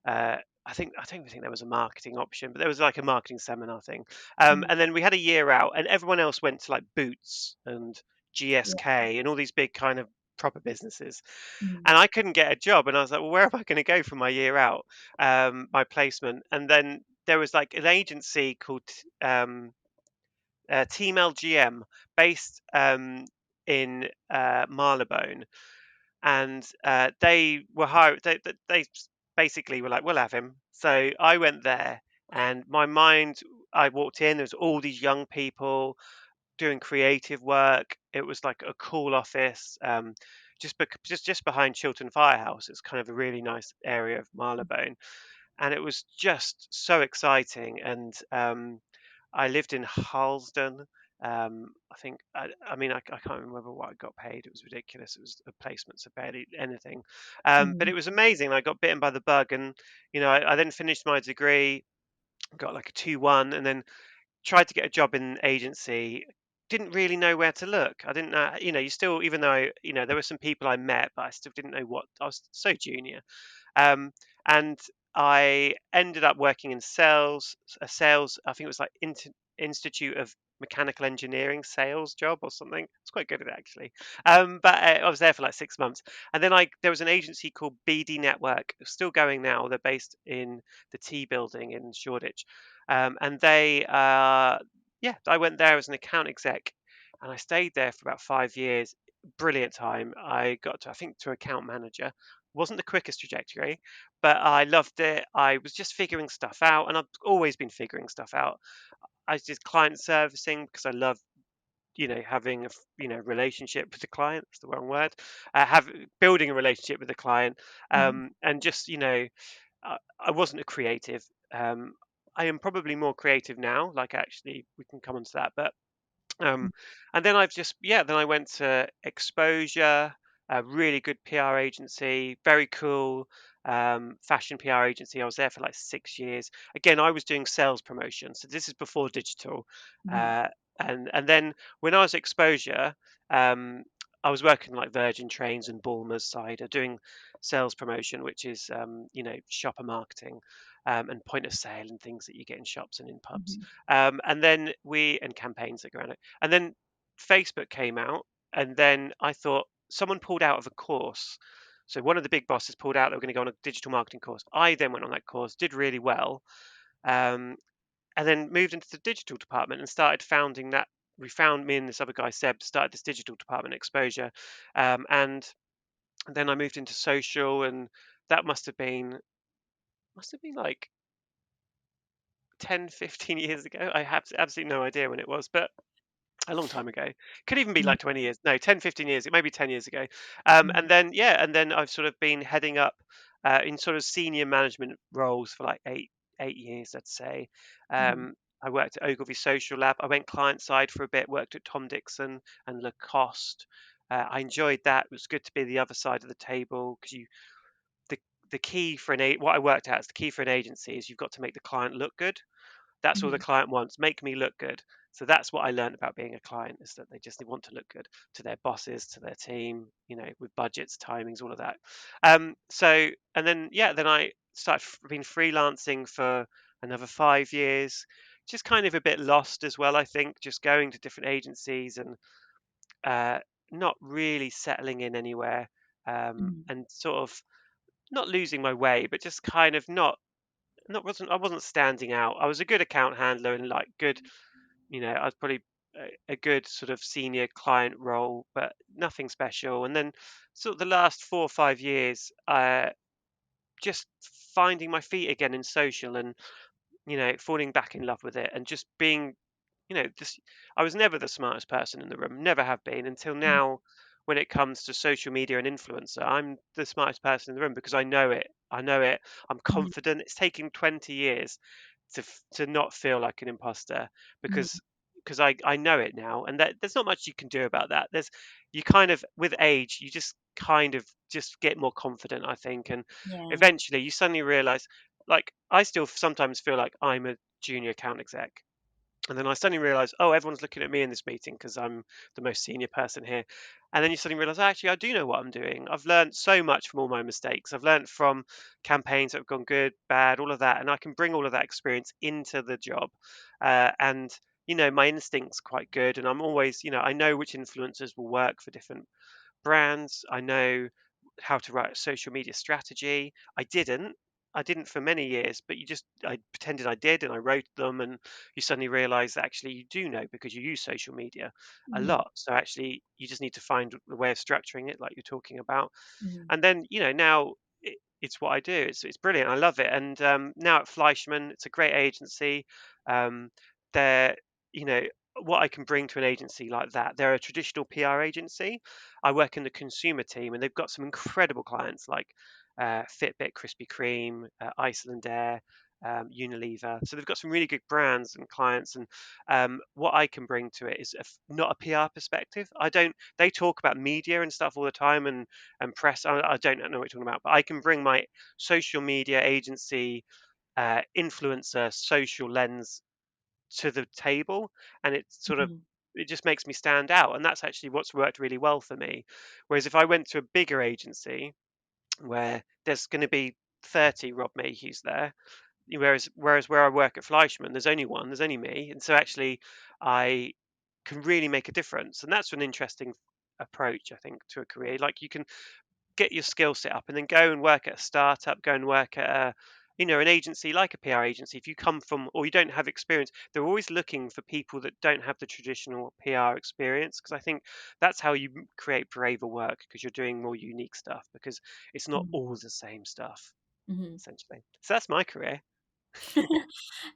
I don't think there was a marketing option, but there was like a marketing seminar thing.
yeah.
And then we had a year out, and everyone else went to like Boots and
Yeah.
GSK and all these big kind of proper businesses,
Mhm.
and I couldn't get a job. And I was like, well, where am I going to go for my year out, my placement? And then there was like an agency called Team LGM, based in Marylebone, and they were hired. They basically were like, "We'll have him." So I went there, and my mind. I walked in. There was all these young people doing creative work. It was like a cool office, just behind Chiltern Firehouse. It's kind of a really nice area of Marylebone, and it was just so exciting. And I lived in Harlesden. I mean, I can't remember what I got paid. It was ridiculous. It was a placement, so barely anything. But
Mhm.
it was amazing. I got bitten by the bug, and I then finished my degree, got like a 2-1, and then tried to get a job in an agency. Didn't really know where to look. I didn't know. You still, even though there were some people I met, but I still didn't know what. I was so junior. Um, and I ended up working in sales, a sales, I think it was like Institute of Mechanical Engineering sales job or something. It's quite good at it actually. But I was there for like 6 months, and then there was an agency called BD Network, still going now. They're based in the T Building in Shoreditch, and yeah, I went there as an account exec, and I stayed there for about 5 years. Brilliant time. I got to, I think, to account manager. Wasn't the quickest trajectory, but I loved it. I was just figuring stuff out, and I've always been figuring stuff out. I did client servicing because I love, having relationship with the client. That's the wrong word. Have Building a relationship with the client,
Mhm.
and just I wasn't a creative. Um, I am probably more creative now. Like actually, we can come on to that, but
Mhm.
um, and then then I went to Exposure, a really good PR agency, very cool fashion PR agency. I was there for like 6 years. Again, I was doing sales promotion, so this is before digital.
Mhm.
Uh, and then when I was at Exposure, um, I was working like Virgin Trains and Bulmers Cider, doing sales promotion, which is shopper marketing and point of sale and things that you get in shops and in pubs.
Mhm.
And then and campaigns that go around it. And then Facebook came out, and then I thought someone pulled out of a course. So one of the big bosses pulled out. They were going to go on a digital marketing course. I then went on that course, did really well, um, and then moved into the digital department and started founding that. We found me and this other guy Seb started this digital department Exposure, and then I moved into social, and that must have been like 10, 15 years ago. I have absolutely no idea when it was, but a long time ago. Could even be
Mhm.
like 20 years. No, 10, 15 years. It may be 10 years ago.
Mhm.
And then, yeah, and then I've sort of been heading up in sort of senior management roles for like 8 years, I'd say.
Mhm.
I worked at Ogilvy Social Lab. I went client side for a bit, worked at Tom Dixon and Lacoste. I enjoyed that. It was good to be the other side of the table because the, the key for what I worked at is the key for an agency is you've got to make the client look good. That's all the
Mhm.
client wants. Make me look good. So that's what I learned about being a client is that they just want to look good to their bosses, to their team, with budgets, timings, all of that. And then then I started been freelancing for another 5 years. Just kind of a bit lost as well, I think, just going to different agencies and uh, not really settling in anywhere,
Mhm.
and sort of not losing my way, but just kind of not wasn't I wasn't standing out. I was a good account handler and like good, I was probably a good sort of senior client role, but nothing special. And then sort of the last 4 or 5 years, just finding my feet again in social and falling back in love with it and just being just I was never the smartest person in the room, never have been until
Mhm.
now. When it comes to social media and influencer, I'm the smartest person in the room because I know it. I know it. I'm
Mhm.
confident. It's taken 20 years to not feel like an imposter
Mhm.
because I know it now, and that there's not much you can do about that. You kind of with age you just kind of just get more confident, I think, and
Yeah.
eventually you suddenly realize, like I still sometimes feel like I'm a junior account exec, and then I suddenly realize, oh, everyone's looking at me in this meeting because I'm the most senior person here. And then you suddenly realize, actually, I do know what I'm doing. I've learned so much from all my mistakes. I've learned from campaigns that have gone good, bad, all of that. And I can bring all of that experience into the job. And, my instinct's quite good. And I'm always, I know which influencers will work for different brands. I know how to write a social media strategy. I didn't for many years, but I pretended I did and I wrote them, and you suddenly realize that actually you do know because you use social media a
Mhm.
lot. So actually you just need to find the way of structuring it like you're talking about.
Mhm.
And then, now it's what I do. It's brilliant. I love it. And now at Fleischmann, it's a great agency. Um, they're, you know, what I can bring to an agency like that. They're a traditional PR agency. I work in the consumer team, and they've got some incredible clients like Fitbit, Krispy Kreme, Iceland Air. Unilever, so they've got some really good brands and clients, and what I can bring to it is not a PR perspective. I don't. They talk about media and stuff all the time, and press. I don't know what you're talking about, but I can bring my social media agency, influencer, social lens to the table, and
Mhm.
it just makes me stand out, and that's actually what's worked really well for me. Whereas if I went to a bigger agency where there's going to be 30 Rob Mayhews there. Whereas where I work at Fleischmann, there's only one, there's only me, and so actually I can really make a difference, and that's an interesting approach, I think, to a career. Like you can get your skill set up and then go and work at a startup, go and work at a an agency like a PR agency. If you come from or you don't have experience, they're always looking for people that don't have the traditional PR experience because I think that's how you create braver work because you're doing more unique stuff because it's not
Mhm.
all the same stuff
Mhm.
essentially. So that's my career.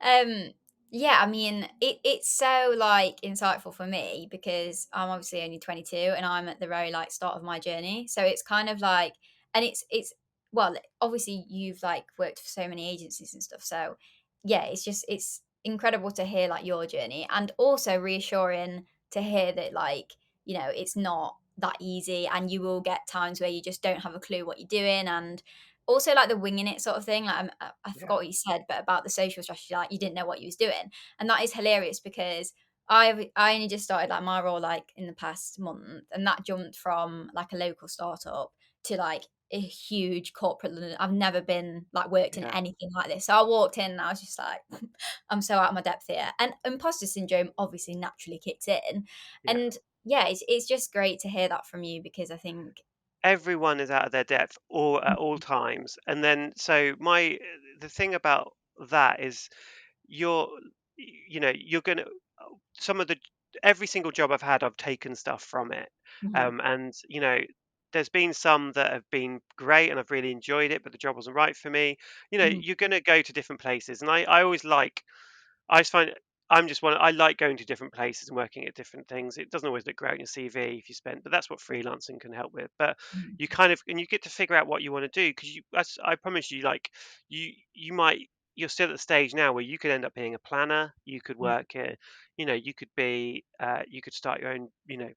Um, yeah, I mean, it's so like insightful for me because I'm obviously only 22 and I'm at the very like start of my journey. So it's kind of like, and it's well, obviously you've like worked for so many agencies and stuff. So yeah, it's incredible to hear like your journey and also reassuring to hear that like it's not that easy and you will get times where you just don't have a clue what you're doing and also, like, the winging it sort of thing, like, I forgot
Yeah,
what you said, but about the social strategy, like, you didn't know what you was doing, and that is hilarious because I only just started, like, my role, like, in the past month, and that jumped from, like, a local startup to, like, a huge corporate London. I've never been like, worked in
yeah,
anything like this, so I walked in and I was just like, "I'm so out of my depth here," and imposter syndrome obviously naturally kicks in,
yeah.
and, yeah, it's just great to hear that from you because I think
Everyone is out of their depth all at all
Mhm,
times. And then so my the thing about that is you're you're gonna some of the every single job I've had, I've taken stuff from it.
mhm,
And there's been some that have been great and I've really enjoyed it, but the job wasn't right for me.
mhm,
You're gonna go to different places. And I always I just find I'm just one. I like going to different places and working at different things. It doesn't always look great on your CV if you spend, but that's what freelancing can help with. But
mhm,
you kind of and you get to figure out what you want to do because as I promise you, like you might you're still at the stage now where you could end up being a planner. You could
mhm,
work at, you could be, you could start your own,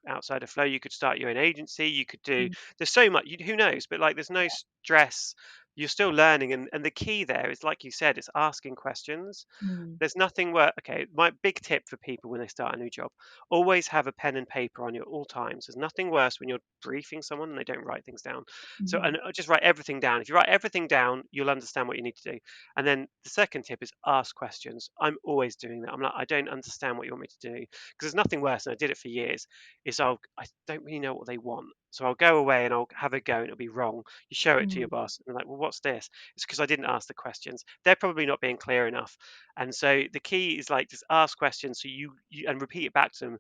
outside of flow. You could start your own agency. You could do.
mhm,
There's so much. Who knows? But like, there's no stress. You're still learning, and the key there is, like you said, it's asking questions.
mhm.
There's nothing where okay, my big tip for people when they start a new job, always have a pen and paper on you at all times. There's nothing worse when you're briefing someone and they don't write things down. So
Mhm,
and just write everything down. If you write everything down, you'll understand what you need to do. And then the second tip is ask questions. I'm always doing that. I'm like, I don't understand what you want me to do. Because there's nothing worse, and I did it for years, is I don't really know what they want. So I'll go away and I'll have a go and it'll be wrong. You show it to your
mhm,
boss and they're like, well, what's this? It's because I didn't ask the questions. They're probably not being clear enough. And so the key is like just ask questions so you and repeat it back to them.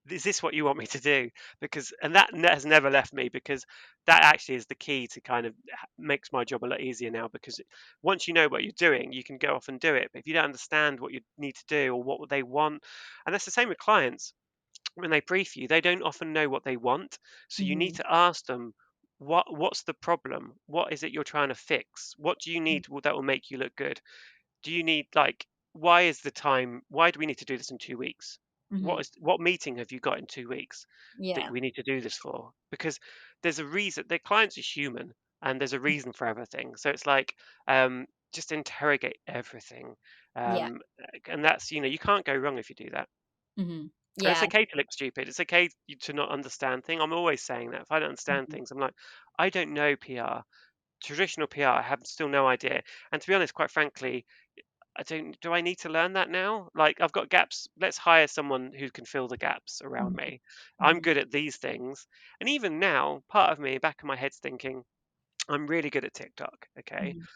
Is this what you want me to do? Because and that has never left me because that actually is the key to kind of makes my job a lot easier now because once you know what you're doing, you can go off and do it. But if you don't understand what you need to do or what they want, and that's the same with clients when they brief you, they don't often know what they want. So you need
mhm,
to ask them what's the problem? What is it you're trying to fix? What do you need that will make you look good? Do you need like why do we need to do this in 2 weeks?
mhm.
What meeting have you got in 2 weeks that
Yeah.
we need to do this for? Because there's a reason. The clients are human and there's a reason for everything. So it's like just interrogate everything.
Yeah.
Um, and that's you can't go wrong if you do that.
Mhm.
And it's
Yeah.
okay to look stupid. It's okay to not understand things. I'm always saying that. If I don't understand
Mhm,
things, I'm like, I don't know PR. Traditional PR, I have still no idea. And to be honest, quite frankly, I don't. Do I need to learn that now? Like, I've got gaps. Let's hire someone who can fill the gaps around
mhm,
me. I'm
mhm,
good at these things. And even now, part of me, back of my head's thinking, I'm really good at TikTok. Okay.
mhm,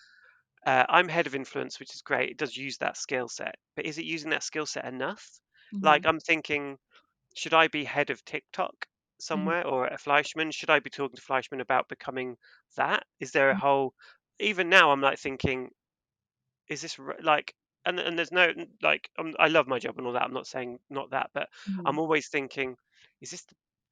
I'm head of influence, which is great. It does use that skill set. But is it using that skill set enough? Like,
mhm,
I'm thinking, should I be head of TikTok
mhm,
somewhere or at Fleischmann? Should I be talking to Fleischmann about becoming that? Is there a
mhm,
whole even now I'm like thinking, is this like and there's no like I love my job and all that. I'm not saying not that, but I'm
mhm,
always thinking, is this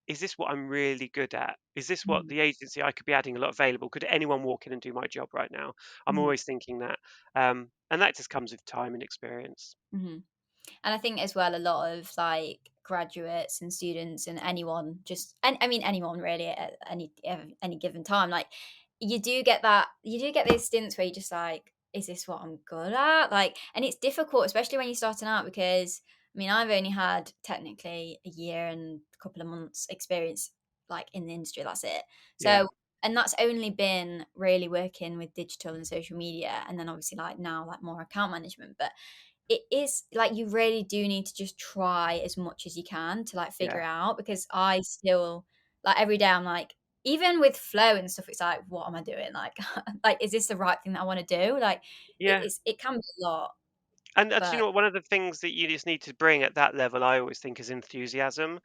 is this what I'm really good at? Is this what
mhm,
the agency I could be adding a lot of valuable? Could anyone walk in and do my job right now? I'm
mhm,
always thinking that, and that just comes with time and experience.
mhm. And I think as well, a lot of like graduates and students and anyone, just and I mean anyone really at any given time, like you do get those stints where you're just like, is this what I'm good at? Like, and it's difficult, especially when you're starting out, because I mean, I've only had technically a year and a couple of months experience like in the industry. That's it.
Yeah,
So and that's only been really working with digital and social media, and then obviously like now like more account management. But it is like you really do need to just try as much as you can to like figure
Yeah,
it out, because I still like every day I'm like, even with flow and stuff, it's like, what am I doing? Like, like, is this the right thing that I want to do? Like,
yeah.
it can be a lot,
And do you
but
know what? One of the things that you just need to bring at that level, I always think, is enthusiasm.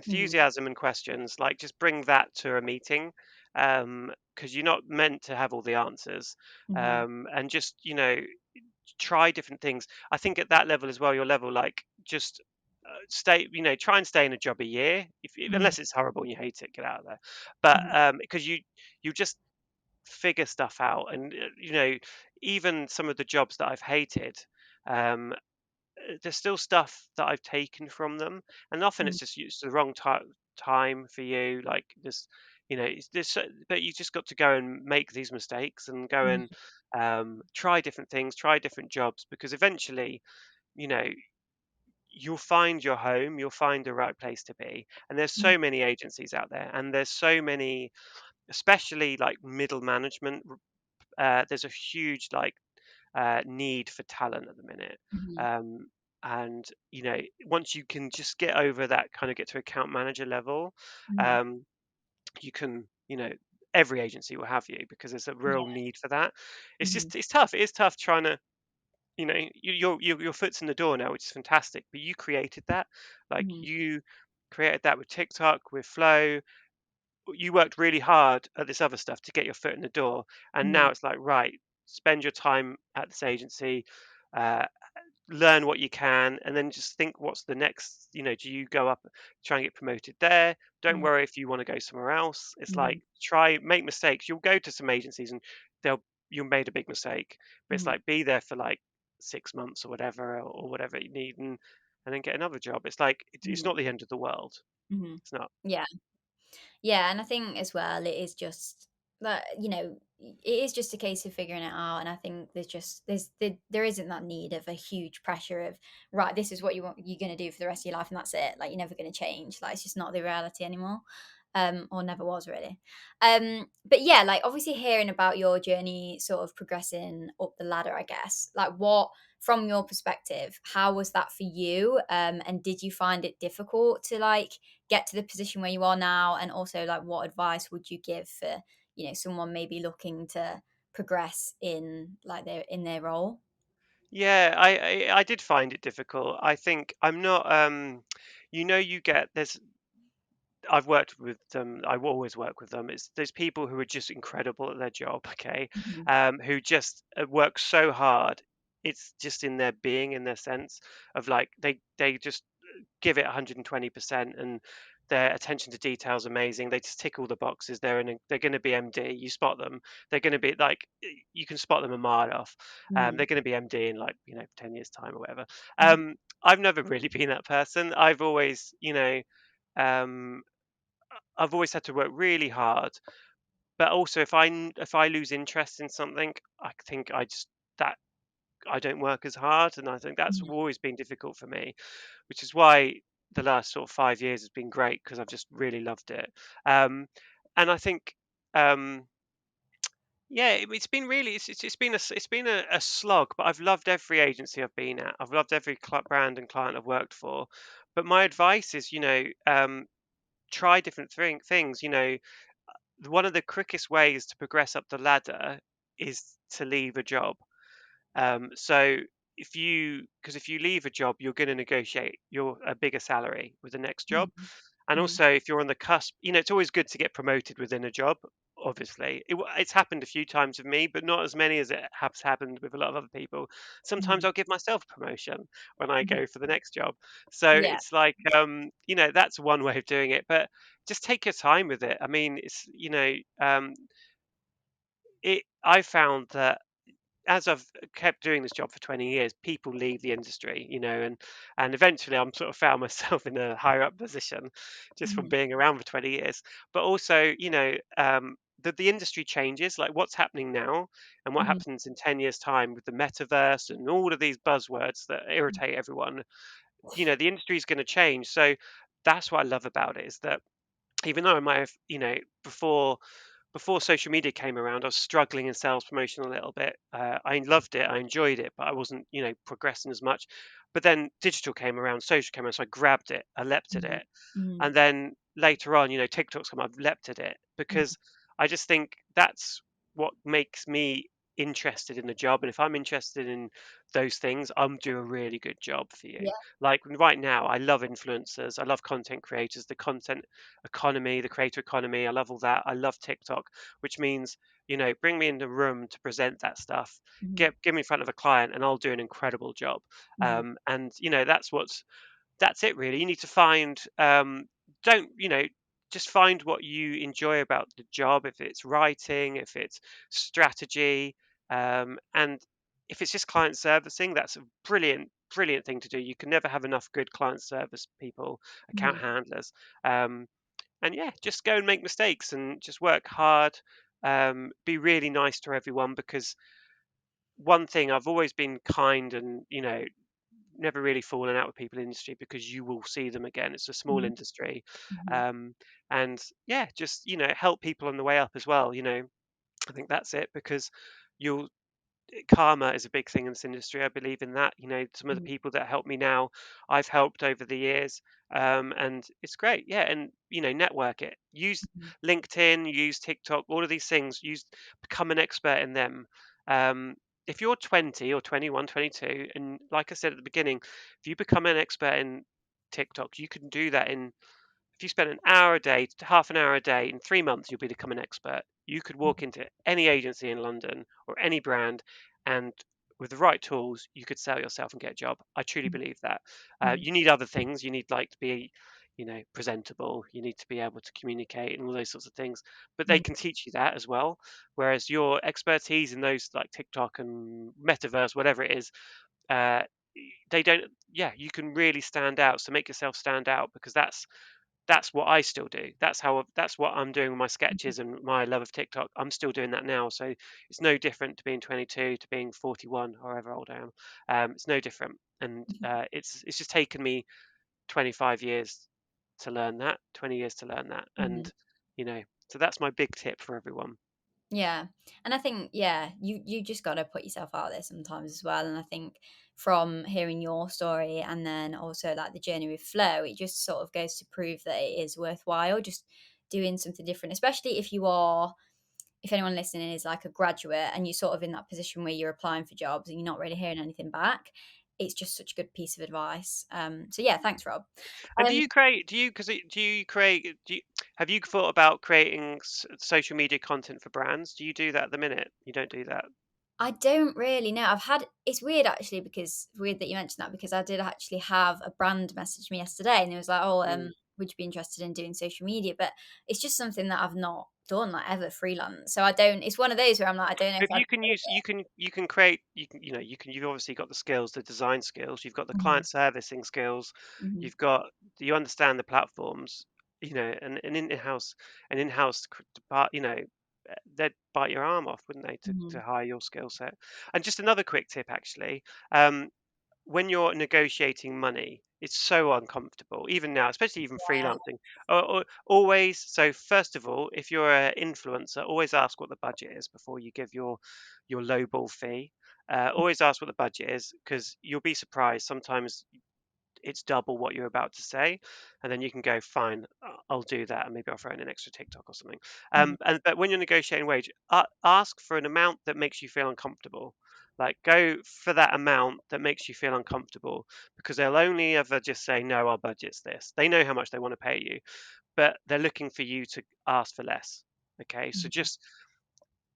mhm,
Enthusiasm and questions, like just bring that to a meeting, because you're not meant to have all the answers.
mhm,
And just, try different things. I think at that level as well, your level, like just stay, try and stay in a job a year. If
mhm,
unless it's horrible and you hate it, get out of there. But
mhm,
because you just figure stuff out, and even some of the jobs that I've hated. Um, there's still stuff that I've taken from them, and often
mhm,
it's the wrong time for you. Like this, but you just got to go and make these mistakes and go and
mhm,
try different things, try different jobs, because eventually, you know, you'll find your home, you'll find the right place to be. And there's
mhm,
so many agencies out there, and there's so many, especially like middle management. There's a huge like need for talent at the minute.
mhm,
Um, and once you can just get over that, kind of get to account manager level,
mhm.
um, you can, every agency will have you because there's a real
Yeah.
need for that.
Mhm,
It's tough. It is tough trying to, your foot's in the door now, which is fantastic. But you created that, like
mhm,
you created that with TikTok, with Flow. You worked really hard at this other stuff to get your foot in the door, and now
mhm,
it's like, right, spend your time at this agency, uh, learn what you can, and then just think, what's the next, do you go up, try and get promoted there? Don't
mhm,
worry if you want to go somewhere else. It's like,
mhm,
try, make mistakes. You'll go to some agencies and they'll you made a big mistake, but it's
mhm,
like, be there for like 6 months or whatever, or whatever you need, and then get another job. It's like, it's
mhm,
not the end of the world.
mhm.
It's not.
Yeah. Yeah, and I think as well it is just that, it is just a case of figuring it out. And I think there isn't that need of a huge pressure of, right, this is what you're going to do for the rest of your life and that's it. Like, you're never going to change. Like, it's just not the reality anymore. Or never was really. But yeah, like obviously hearing about your journey sort of progressing up the ladder, I guess. Like, what, from your perspective, how was that for you? And did you find it difficult to like get to the position where you are now? And also, like, what advice would you give for, someone maybe looking to progress in like their role?
Yeah, I did find it difficult. I think I'm not, you get, I've worked with them. I will always work with them. It's those people who are just incredible at their job, okay,
Mhm,
who just work so hard. It's just in their being, in their sense of like, they just give it 120%, and their attention to detail is amazing. They just tick all the boxes. They're going to be MD. You spot them. They're going to be like, you can spot them a mile off.
mhm,
They're going to be MD in like, 10 years time or whatever.
mhm,
I've never really been that person. Um, I've always had to work really hard. But also, if I lose interest in something, I think that I don't work as hard, and I think that's
mhm,
always been difficult for me, which is why the last sort of 5 years has been great, because I've just really loved it. Um, and I think, um, yeah, it's been really, it's been a slog, but I've loved every agency I've been at. I've loved every brand and client I've worked for. But my advice is, try different things. One of the quickest ways to progress up the ladder is to leave a job. So if you leave a job, you're going to negotiate a bigger salary with the next job.
mhm,
And
mhm,
also, if you're on the cusp, it's always good to get promoted within a job. Obviously, it's happened a few times with me, but not as many as it has happened with a lot of other people. Sometimes
mhm,
I'll give myself promotion when I
mhm.
go for the next job. So
Yeah.
it's like, that's one way of doing it. But just take your time with it. I mean, I found that as I've kept doing this job for 20 years, people leave the industry, and eventually I'm sort of found myself in a higher up position just from
Mhm,
being around for 20 years. But also, the industry changes, like what's happening now and what
mhm,
happens in 10 years' time with the metaverse and all of these buzzwords that
mhm,
irritate everyone. The industry is going to change. So that's what I love about it, is that even though I might have, before before social media came around, I was struggling in sales promotion a little bit. I loved it, I enjoyed it, but I wasn't, progressing as much. But then digital came around, social came around, so I grabbed it, I leapt at
Mhm.
it.
Mhm.
And then later on, TikTok's come, I've leapt at it
Mhm.
because I just think that's what makes me interested in the job. And if I'm interested in those things, I'm doing a really good job for you.
Yeah.
Like right now, I love influencers, I love content creators, the content economy, the creator economy. I love all that. I love TikTok, which means, bring me in the room to present that stuff,
Mhm.
get me in front of a client, and I'll do an incredible job.
Mhm.
And that's it really. You need to find don't just find what you enjoy about the job. If it's writing, if it's strategy, and if it's just client servicing, that's a brilliant thing to do. You can never have enough good client service people, account
Mhm.
handlers. And yeah, just go and make mistakes and just work hard. Be really nice to everyone, because one thing, I've always been kind, and never really fallen out with people in the industry, because you will see them again. It's a small
Mhm.
industry.
Mhm.
Um, and yeah, just help people on the way up as well. I think that's it, because you'll karma is a big thing in this industry. I believe in that. Some of the
Mhm.
people that help me now, I've helped over the years, and it's great. Yeah, and network it. Use
Mhm.
LinkedIn, use TikTok, all of these things. Become an expert in them. Um, if you're 20 or 21, 22, and like I said at the beginning, if you become an expert in TikTok, you can do that in if you spend an hour a day, to half an hour a day, in 3 months, you'll become an expert. You could walk into any agency in London or any brand, and with the right tools, you could sell yourself and get a job. I truly
Mhm.
believe that.
Mhm.
You need other things. You need like to be, presentable. You need to be able to communicate and all those sorts of things. But they
Mhm.
can teach you that as well. Whereas your expertise in those like TikTok and metaverse, whatever it is, uh, they don't. Yeah, you can really stand out. So make yourself stand out, because that's what I still do. That's what I'm doing with my
Mhm.
sketches and my love of TikTok. I'm still doing that now, so it's no different to being 22 to being 41, however old I am. It's no different, and it's just taken me 25 years to learn that, 20 years to learn that,
Mhm.
and you know, so that's my big tip for everyone.
Yeah. And I think, yeah, you just got to put yourself out there sometimes as well. And I think from hearing your story and then also like the journey with flow, it just sort of goes to prove that it is worthwhile just doing something different, especially if anyone listening is like a graduate and you're sort of in that position where you're applying for jobs and you're not really hearing anything back. It's just such a good piece of advice. So yeah, thanks, Rob.
And do
Um,
you create? Do you because do you create? Have you thought about creating social media content for brands? Do you do that at the minute? You don't do that.
I don't really know. It's weird actually because weird that you mentioned that because I did actually have a brand message me yesterday and it was like, "Oh,
Mm.
would you be interested in doing social media?" But it's just something that I've not done like ever freelance. So I don't it's one of those where I'm like, I don't know if
If
I'd
you can use, you can create, you've obviously got the skills, the design skills, you've got the
Mhm,
client servicing skills,
mhm,
you've got, you understand the platforms, and an in-house part, they'd bite your arm off, wouldn't they, to
mhm.
hire your skill set. And just another quick tip, actually, um, when you're negotiating money, it's so uncomfortable, even now, especially even
Yeah.
freelancing. Always, so first of all, if you're an influencer, always ask what the budget is before you give your lowball fee. Always ask what the budget is, because you'll be surprised. Sometimes it's double what you're about to say, and then you can go, fine, I'll do that, and maybe I'll throw in an extra TikTok or something.
Mhm,
And but when you're negotiating wage, ask for an amount that makes you feel uncomfortable. Like, go for that amount that makes you feel uncomfortable, because they'll only ever just say, no, our budget's this. They know how much they want to pay you, but they're looking for you to ask for less. Okay, so
mhm,
just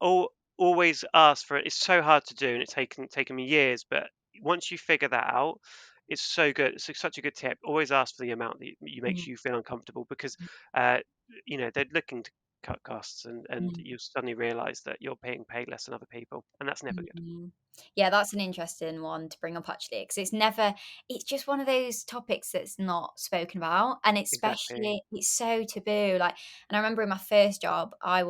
al always ask for it. It's so hard to do, and it's taken me years, but once you figure that out, it's so good. It's such a good tip. Always ask for the amount that you
mhm,
makes you feel uncomfortable, because uh, they're looking to cut costs, and
mhm.
you suddenly realize that you're being paid less than other people, and that's never good.
Mhm. Yeah, that's an interesting one to bring up actually, because it's just one of those topics that's not spoken about, and
Exactly.
especially it's so taboo. Like, and I remember in my first job, I'm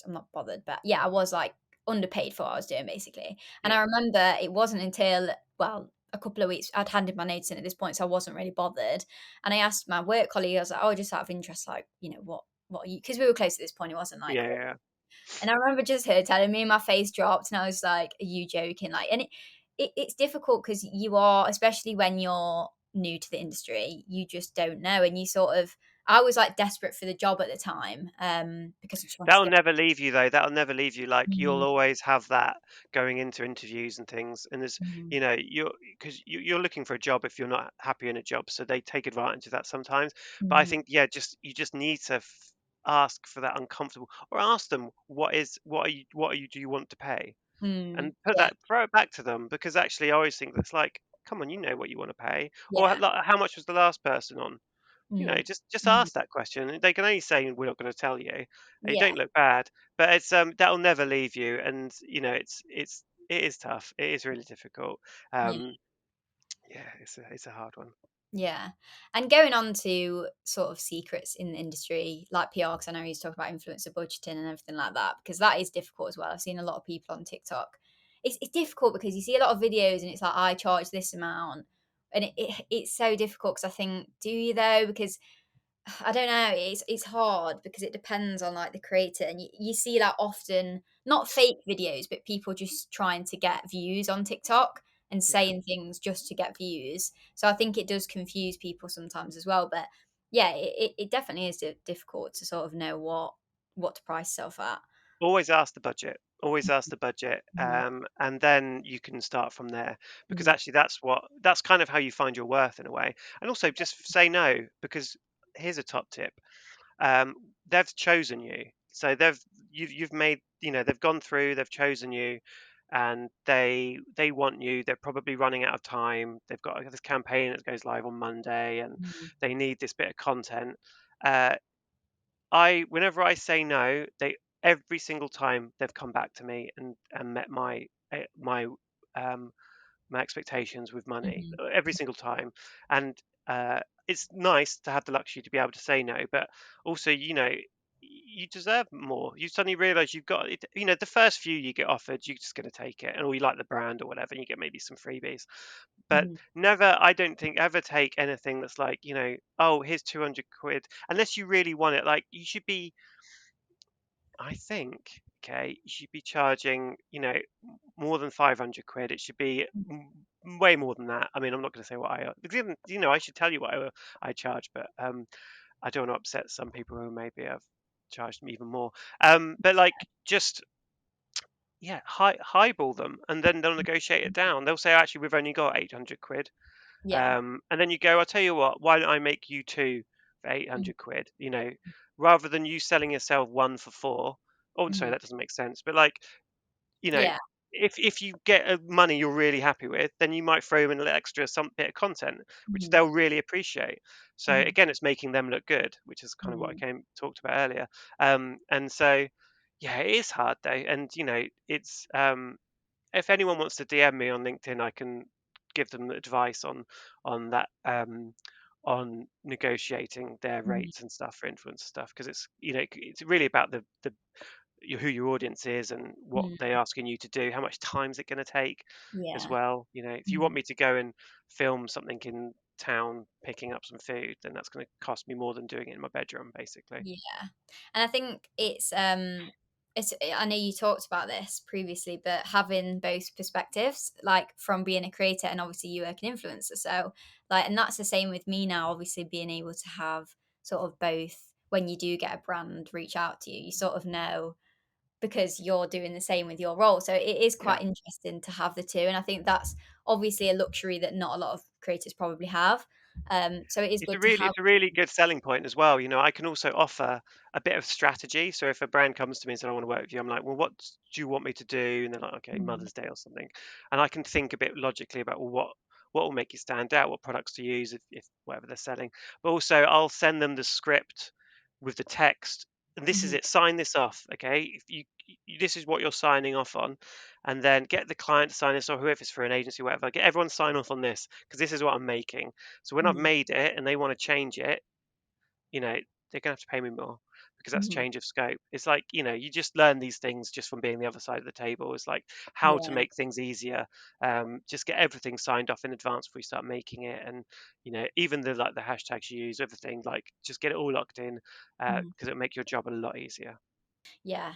not bothered, but yeah, I was like underpaid for what I was doing basically. And
Yeah.
I remember it wasn't until a couple of weeks I'd handed my notes in at this point, so I wasn't really bothered. And I asked my work colleague, I was like, "Oh, just out of interest, like, what what are you?" Because we were close at this point. It wasn't like,
Yeah, yeah.
and I remember just her telling me, and my face dropped, and I was like, "Are you joking?" Like, and it's difficult because you are, especially when you're new to the industry, you just don't know, and you sort of. I was like desperate for the job at the time, because I just wanted to
That'll
get.
never leave you though. That'll never leave you. Like you'll
Mm,
always have that going into interviews and things. And there's,
mm,
you're because you're looking for a job if you're not happy in a job, so they take advantage of that sometimes. But I
mhm,
think yeah, just you just need to ask for that uncomfortable, or ask them what do you want to pay, and put
yeah,
that throw it back to them because actually I always think that's like, come on, you know what you want to pay, or
yeah,
like, how much was the last person on?
mm,
Just
mhm,
ask that question. They can only say we're not going to tell you. You
yeah,
don't look bad, but it's that'll never leave you. And it is tough. It is really difficult.
yeah.
Um, yeah, it's a hard one.
Yeah. And going on to sort of secrets in the industry, like PR, because I know he's talking about influencer budgeting and everything like that, because that is difficult as well. I've seen a lot of people on TikTok. It's difficult because you see a lot of videos and it's like, I charge this amount. And it's so difficult because I think, do you though? Because I don't know. It's hard because it depends on like the creator, and you see that often, not fake videos, but people just trying to get views on TikTok and
Yeah.
saying things just to get views. So I think it does confuse people sometimes as well. But yeah, it definitely is difficult to sort of know what to price yourself at.
Always ask the budget. Always ask the budget,
Mhm.
and then you can start from there. Because
Mhm.
actually, that's kind of how you find your worth in a way. And also, just say no. Because here's a top tip: they've chosen you. So you've made, they've gone through, they've chosen you, and they want you. They're probably running out of time. They've got this campaign that goes live on Monday, and
Mhm.
they need this bit of content. Uh, I whenever I say no, they every single time they've come back to me and met um, my expectations with money
Mhm.
every single time. And it's nice to have the luxury to be able to say no, but also, you deserve more. You suddenly realize you've got it. The first few you get offered, you're just going to take it, and or you like the brand or whatever, and you get maybe some freebies. But
Mhm.
never, I don't think, ever take anything that's like, oh, here's 200 quid, unless you really want it. Like, you should be, I think, okay, you should be charging, more than 500 quid. It should be way more than that. I mean, I'm not going to say what because even, I should tell you what I charge, but I don't want to upset some people who maybe have charged them even more. But like, just, yeah, highball them, and then they'll negotiate it down. They'll say, actually, we've only got 800 quid.
Yeah.
And then you go, I'll tell you what, why don't I make you two for
Mhm.
800 quid? Rather than you selling yourself one for four. Oh, sorry,
Mhm.
that doesn't make sense. But like, you know,
Yeah.
if you get money you're really happy with, then you might throw in a little extra some bit of content, which
Mhm.
they'll really appreciate. So
Mhm.
again, it's making them look good, which is kind of what I
Mhm.
came talked about earlier. And so, yeah, it is hard though, and it's if anyone wants to DM me on LinkedIn, I can give them advice on that, on negotiating their
Mhm.
rates and stuff for influencer stuff, because it's really about who your audience is and what
Mhm.
they're asking you to do, how much time is it going to take as
Yeah.
well. If you want
Mhm.
me to go and film something in town picking up some food, then that's going to cost me more than doing it in my bedroom, basically.
Yeah. And I think it's I know you talked about this previously, but having both perspectives, like from being a creator and obviously you work an influencer. So like, and that's the same with me now, obviously being able to have sort of both when you do get a brand reach out to you, you sort of know because you're doing the same with your role. So it is
Yeah.
quite interesting to have the two. And I think that's obviously a luxury that not a lot of creators probably have. So it is good to have.
It's a really good selling point as well. I can also offer a bit of strategy. So if a brand comes to me and says, I want to work with you, I'm like, well, what do you want me to do? And they're like, okay,
Mm,
Mother's Day or something. And I can think a bit logically about, well, what will make you stand out, what products to use if whatever they're selling. But also I'll send them the script with the text. And this is
mhm,
it. Sign this off. Okay. If this is what you're signing off on, and then get the client to sign this, or whoever it's for an agency, whatever, get everyone to sign off on this because this is what I'm making. So when I've
mhm,
made it and they want to change it, they're gonna have to pay me more because that's
Mhm.
change of scope. It's like, you just learn these things just from being the other side of the table. It's like how to
Yeah.
make things easier. Just get everything signed off in advance before you start making it, and even the hashtags you use, everything, like just get it all locked in,
Mhm.
because it'll make your job a lot easier.
Yeah.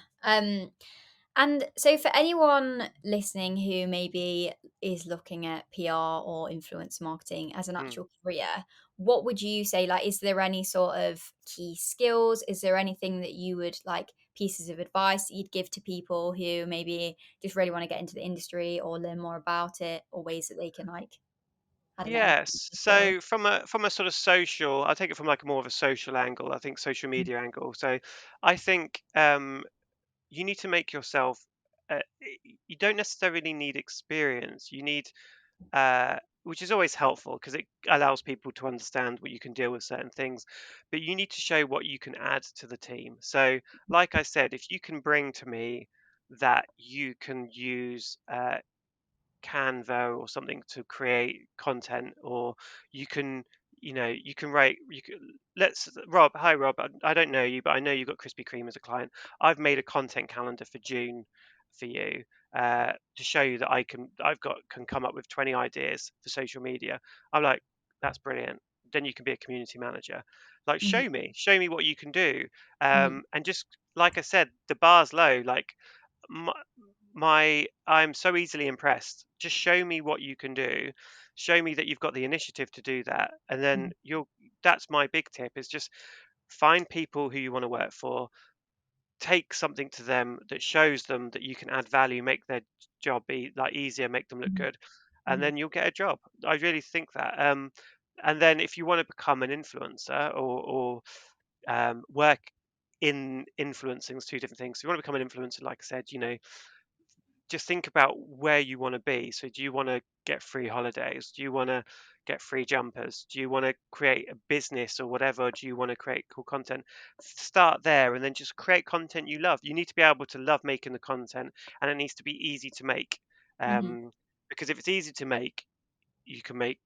And so for anyone listening who maybe is looking at PR or influence marketing as an
Mm.
actual career, what would you say? Like, is there any sort of key skills? Is there anything that you would like pieces of advice that you'd give to people who maybe just really want to get into the industry or learn more about it, or ways that they can like, I don't know,
Yes.
skills?
So from a sort of social, I take it from like more of a social angle. I think social
Mm,
media angle. So I think you need to make yourself. You don't necessarily need experience. You need, which is always helpful because it allows people to understand what you can deal with certain things. But you need to show what you can add to the team. So, like I said, if you can bring to me that you can use Canva or something to create content, or you can, you can write. Let's Rob. Hi, Rob. I don't know you, but I know you've got Krispy Kreme as a client. I've made a content calendar for June for you, to show you that can come up with 20 ideas for social media. I'm like, that's brilliant. Then you can be a community manager. Like,
mhm,
show me what you can do,
mhm,
and just like I said, the bar's low. Like my, I'm so easily impressed. Just show me what you can do. Show me that you've got the initiative to do that, and then
mhm,
you'll that's my big tip, is just find people who you want to work for, take something to them that shows them that you can add value, make their job be like easier, make them look
mhm,
good, and
mhm,
then you'll get a job. I really think that. And then if you want to become an influencer, or work in influencing, is two different things. If you want to become an influencer, like I said, just think about where you want to be. So, do you want to get free holidays? Do you want to get free jumpers? Do you want to create a business or whatever? Do you want to create cool content? Start there and then just create content you love. You need to be able to love making the content, and it needs to be easy to make.
mhm,
Um, because if it's easy to make, you can make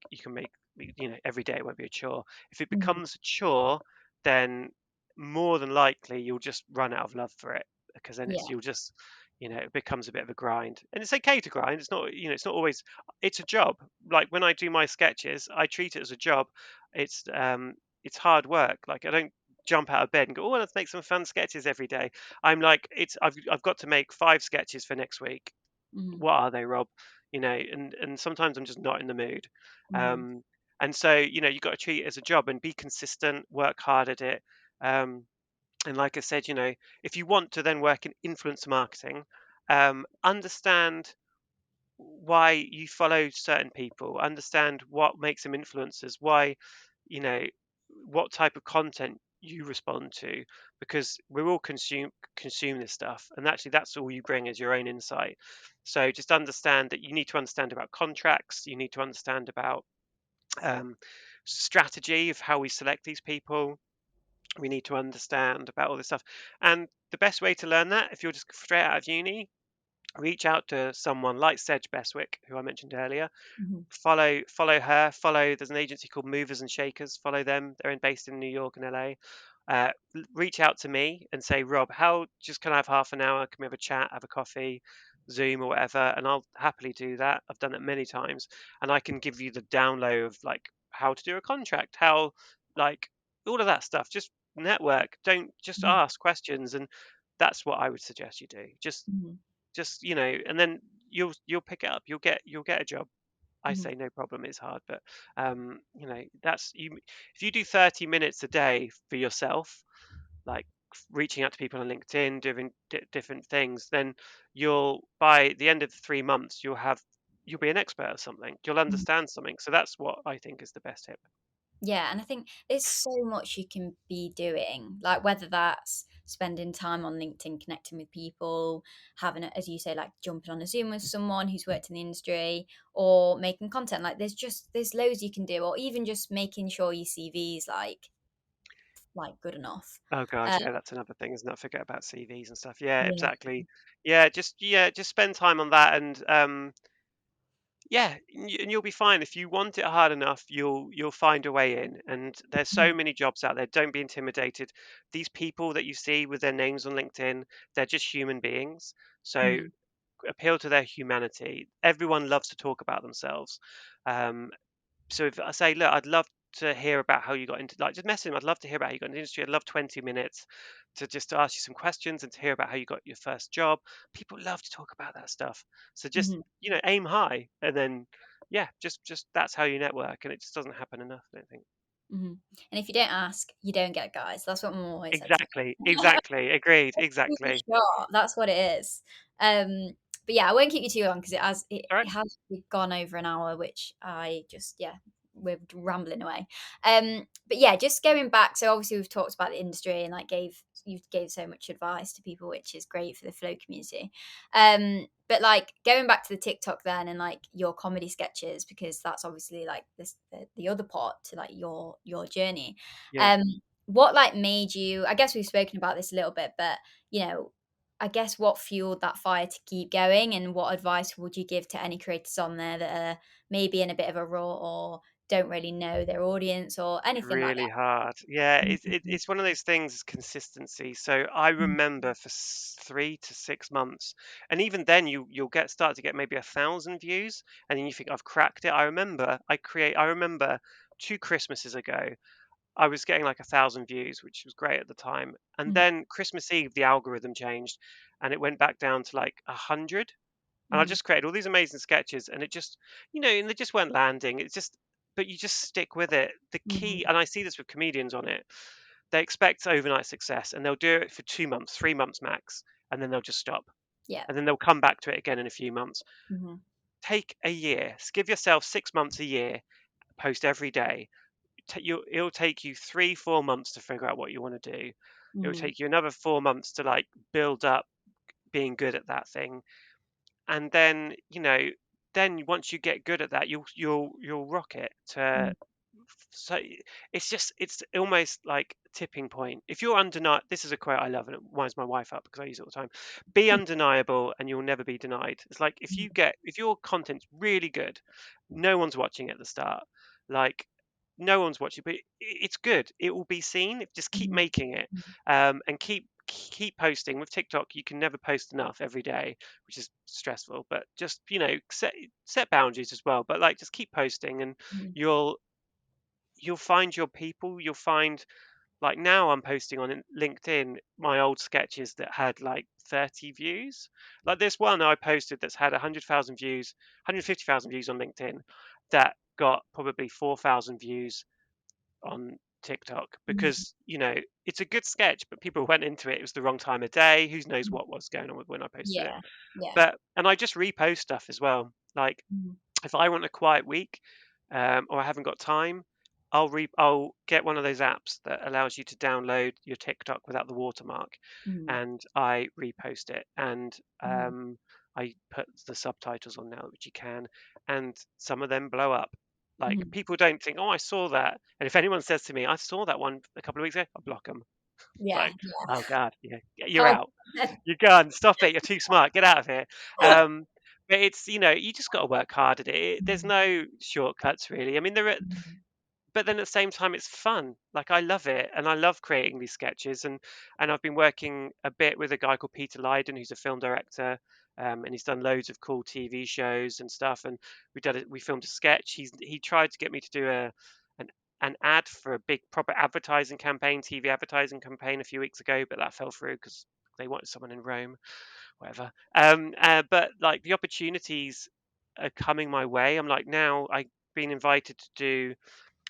every day it won't be a chore. If it
mhm.
becomes a chore, then more than likely you'll just run out of love for it, because then
Yeah.
you'll just, it becomes a bit of a grind. And it's okay to grind. It's not always, it's a job. Like when I do my sketches, I treat it as a job. It's hard work. Like I don't jump out of bed and go, oh, let's make some fun sketches every day. I'm like, I've got to make 5 sketches for next week.
Mhm,
What are they, Rob? And sometimes I'm just not in the mood.
mhm,
Um, and so, you've got to treat it as a job and be consistent, work hard at it. Um, and like I said, if you want to then work in influencer marketing, understand why you follow certain people, understand what makes them influencers, why, you know, what type of content you respond to, because we're all consume this stuff, and actually that's all you bring as your own insight. So just understand that you need to understand about contracts, you need to understand about um, strategy of how we select these people. We need to understand about all this stuff, and the best way to learn that, if you're just straight out of uni, reach out to someone like Sedge Beswick, who I mentioned earlier.
mhm,
Follow her. Follow There's an agency called Movers and Shakers. Follow them. Based in New York and LA. Reach out to me and say, Rob, how just can I have half an hour? Can we have a chat, have a coffee, Zoom or whatever? And I'll happily do that. I've done it many times, and I can give you the download of like how to do a contract, how, like, all of that stuff. Just network. Don't just
mhm,
ask questions, and that's what I would suggest you do.
mhm,
And then you'll pick it up. You'll get a job. I
mhm,
say no problem. It's hard, but that's you. If you do 30 minutes a day for yourself, like reaching out to people on LinkedIn, doing different things, then you'll by the end of the 3 months you'll be an expert at something. You'll
mhm.
understand something. So that's what I think is the best tip.
Yeah, and I think there's so much you can be doing, like whether that's spending time on LinkedIn connecting with people, having, as you say, like jumping on a Zoom with someone who's worked in the industry, or making content. Like there's loads you can do, or even just making sure your CV's like good enough.
Oh
Uh,
God, yeah, that's another thing, isn't it? I forget about CVs and stuff. Yeah,
yeah.
exactly. Yeah, just spend time on that, and Yeah, and you'll be fine if you want it hard enough. You'll find a way in. And there's so
Mhm,
many jobs out there. Don't be intimidated. These people that you see with their names on LinkedIn, they're just human beings. So
mhm,
appeal to their humanity. Everyone loves to talk about themselves. Um, so if I say, look, I'd love to hear about how you got into, like, just message them. I'd love to hear about how you got into the industry. I'd love 20 minutes to just ask you some questions and to hear about how you got your first job. People love to talk about that stuff. So just,
mhm,
aim high, and then, yeah, just that's how you network. And it just doesn't happen enough, I don't think.
mhm. And if you don't ask, you don't get, guys. That's what mum always said to me.
Exactly. Exactly. Agreed.
Shoot your
Exactly.
shot. That's what it is. But yeah, I won't keep you too long because
All
it
right.
has gone over an hour, which I just yeah, we're rambling away. But yeah, just going back. So obviously we've talked about the industry and like you gave so much advice to people, which is great for the flow community. But like going back to the TikTok then and like your comedy sketches because that's obviously like the other part to like your journey.
Yeah.
Um, what like made you? I guess we've spoken about this a little bit, but you know, I guess what fueled that fire to keep going, and what advice would you give to any creators on there that are maybe in a bit of a rut or don't really know their audience or
It's
anything like
really hard. Yeah,
that?
it's one of those things, consistency. So I
Mhm,
remember for 3 to 6 months, and even then you'll start to get maybe 1,000 views, and then you think I've cracked it. I remember 2 Christmases ago, I was getting like 1,000 views, which was great at the time. And
mhm,
then Christmas Eve, the algorithm changed, and it went back down to like 100. And I
mhm,
just created all these amazing sketches, and it just, and they just weren't landing. It's just, but you just stick with it. The key,
mhm.
and I see this with comedians on it, they expect overnight success, and they'll do it for 2 months, 3 months max, and then they'll just stop,
Yeah.
and then they'll come back to it again in a few months.
Mhm,
Take a year, give yourself 6 months a year, post every day. It'll take you 3, 4 months to figure out what you want to do. It will
mhm,
take you another 4 months to like build up being good at that thing, and then then once you get good at that, you'll rock it to.
mhm,
So it's almost like tipping point. If you're undeniable, this is a quote I love and it winds my wife up because I use it all the time. Be undeniable and you'll never be denied. It's like
mhm,
if your content's really good, no one's watching at the start, like no one's watching, but it's good, it will be seen. Just keep
mhm,
making it,
mhm,
and keep posting. With TikTok you can never post enough every day, which is stressful, but just set boundaries as well, but like just keep posting, and
mhm,
you'll you'll find your people. You'll find, like, now I'm posting on LinkedIn my old sketches that had like 30 views. Like this one I posted that's had 100,000 views, 150,000 views on LinkedIn, that got probably 4,000 views on TikTok,
mhm.
because it's a good sketch, but people went into it. It was the wrong time of day. Who knows
Mhm.
what was going on with when I posted it?
Yeah. Yeah.
But and I just repost stuff as well. Like
Mhm,
if I want a quiet week, or I haven't got time, I'll get one of those apps that allows you to download your TikTok without the watermark,
mhm,
and I repost it, and
mhm.
I put the subtitles on now, which you can, and some of them blow up. Like
Mhm.
people don't think, oh, I saw that, and if anyone says to me, I saw that one a couple of weeks ago, I block them.
Yeah,
Like,
yeah.
oh God, yeah, you're
Oh,
out. You're gone. Stop it. You're too smart. Get out of here. Um, but it's, you just got to work hard at it. There's
Mhm,
no shortcuts really. I mean,
mhm,
but then at the same time, it's fun. Like I love it, and I love creating these sketches. And I've been working a bit with a guy called Peter Lydon, who's a film director, and he's done loads of cool TV shows and stuff. And we filmed a sketch. He tried to get me to do an an ad for a big proper advertising campaign, TV advertising campaign a few weeks ago, but that fell through because they wanted someone in Rome, whatever. But like the opportunities are coming my way. I'm like, now I've been invited to do.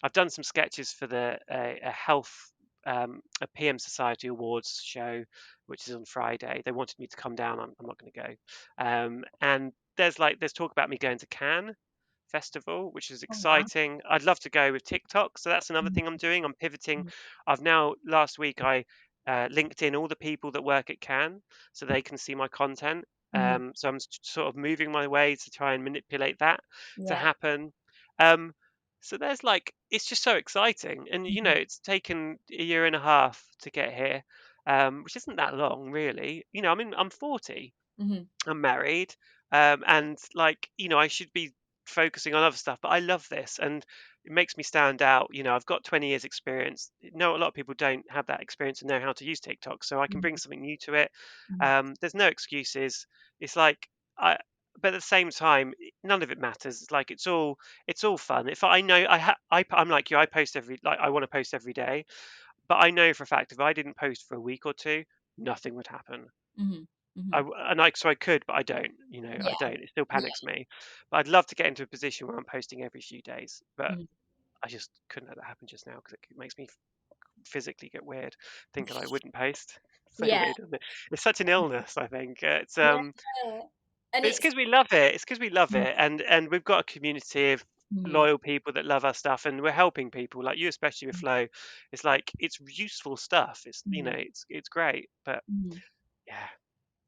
I've done some sketches for a health, a PM Society Awards show, which is on Friday. They wanted me to come down. I'm not going to go. And there's talk about me going to Cannes Festival, which is
Oh, wow.
exciting. I'd love to go with TikTok, so that's another
Mhm,
thing I'm doing. I'm pivoting.
mhm,
I've now last week I linked in all the people that work at Cannes so they can see my content.
mhm.
So I'm sort of moving my way to try and manipulate that to
Yeah.
happen. Um, so there's like, it's just so exciting, and
Mhm,
it's taken a year and a half to get here, which isn't that long really. I'm 40.
mhm,
I'm married, and like I should be. focusing on other stuff, but I love this and it makes me stand out. I've got 20 years experience. No, a lot of people don't have that experience and know how to use TikTok, so I can bring
Mhm,
something new to it.
mhm,
There's no excuses. It's like I but at the same time, none of it matters. It's like it's all fun. If I know I'm like you, I post I want to post every day, but I know for a fact if I didn't post for a week or two, nothing would happen.
mhm, mhm.
So I could, but I don't.
Yeah,
I don't. It still
yeah,
panics me. But I'd love to get into a position where I'm posting every few days. But
mhm.
I just couldn't let that happen just now because it makes me physically get weird thinking I wouldn't post. So
Yeah,
weird, isn't it? It's such an illness. I think it's
yeah, and
but it's
it's
because we love it. It's because we love
mm,
it, and we've got a community of
mhm,
loyal people that love our stuff, and we're helping people like you, especially with
mm,
Flow. It's like it's useful stuff.
mhm,
It's great, but
mhm.
yeah,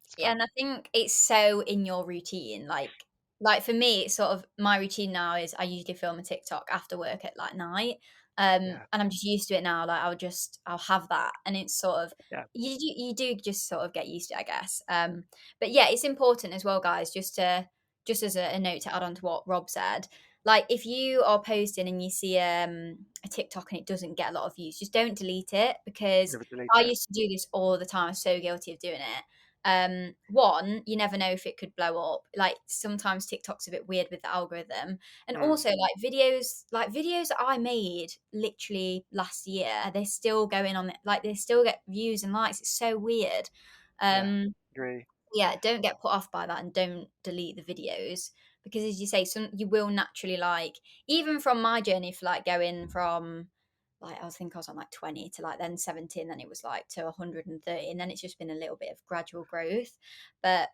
it's
Yeah,
fun.
and I think it's so in your routine. Like for me, it's sort of my routine now is I usually film a TikTok after work at like night.
Yeah,
And I'm just used to it now. Like I'll have that, and it's sort of
yeah.
you do just sort of get used to it, I guess. But yeah, it's important as well, guys, just as a note to add on to what Rob said. Like if you are posting and you see a TikTok and it doesn't get a lot of views, just don't delete it because
Never delete
I
it.
used to do this all the time. I'm so guilty of doing it. One, you never know if it could blow up. Like sometimes TikTok's a bit weird with the algorithm. And
Mm,
also like videos that I made literally last year, they're still going on it, like they still get views and likes. It's so weird.
yeah,
Um
agree.
yeah, don't get put off by that and don't delete the videos because as you say, some you will naturally like even from my journey for like going from like I was on like 20 to like then 70 and then it was like to 130 and then it's just been a little bit of gradual growth. But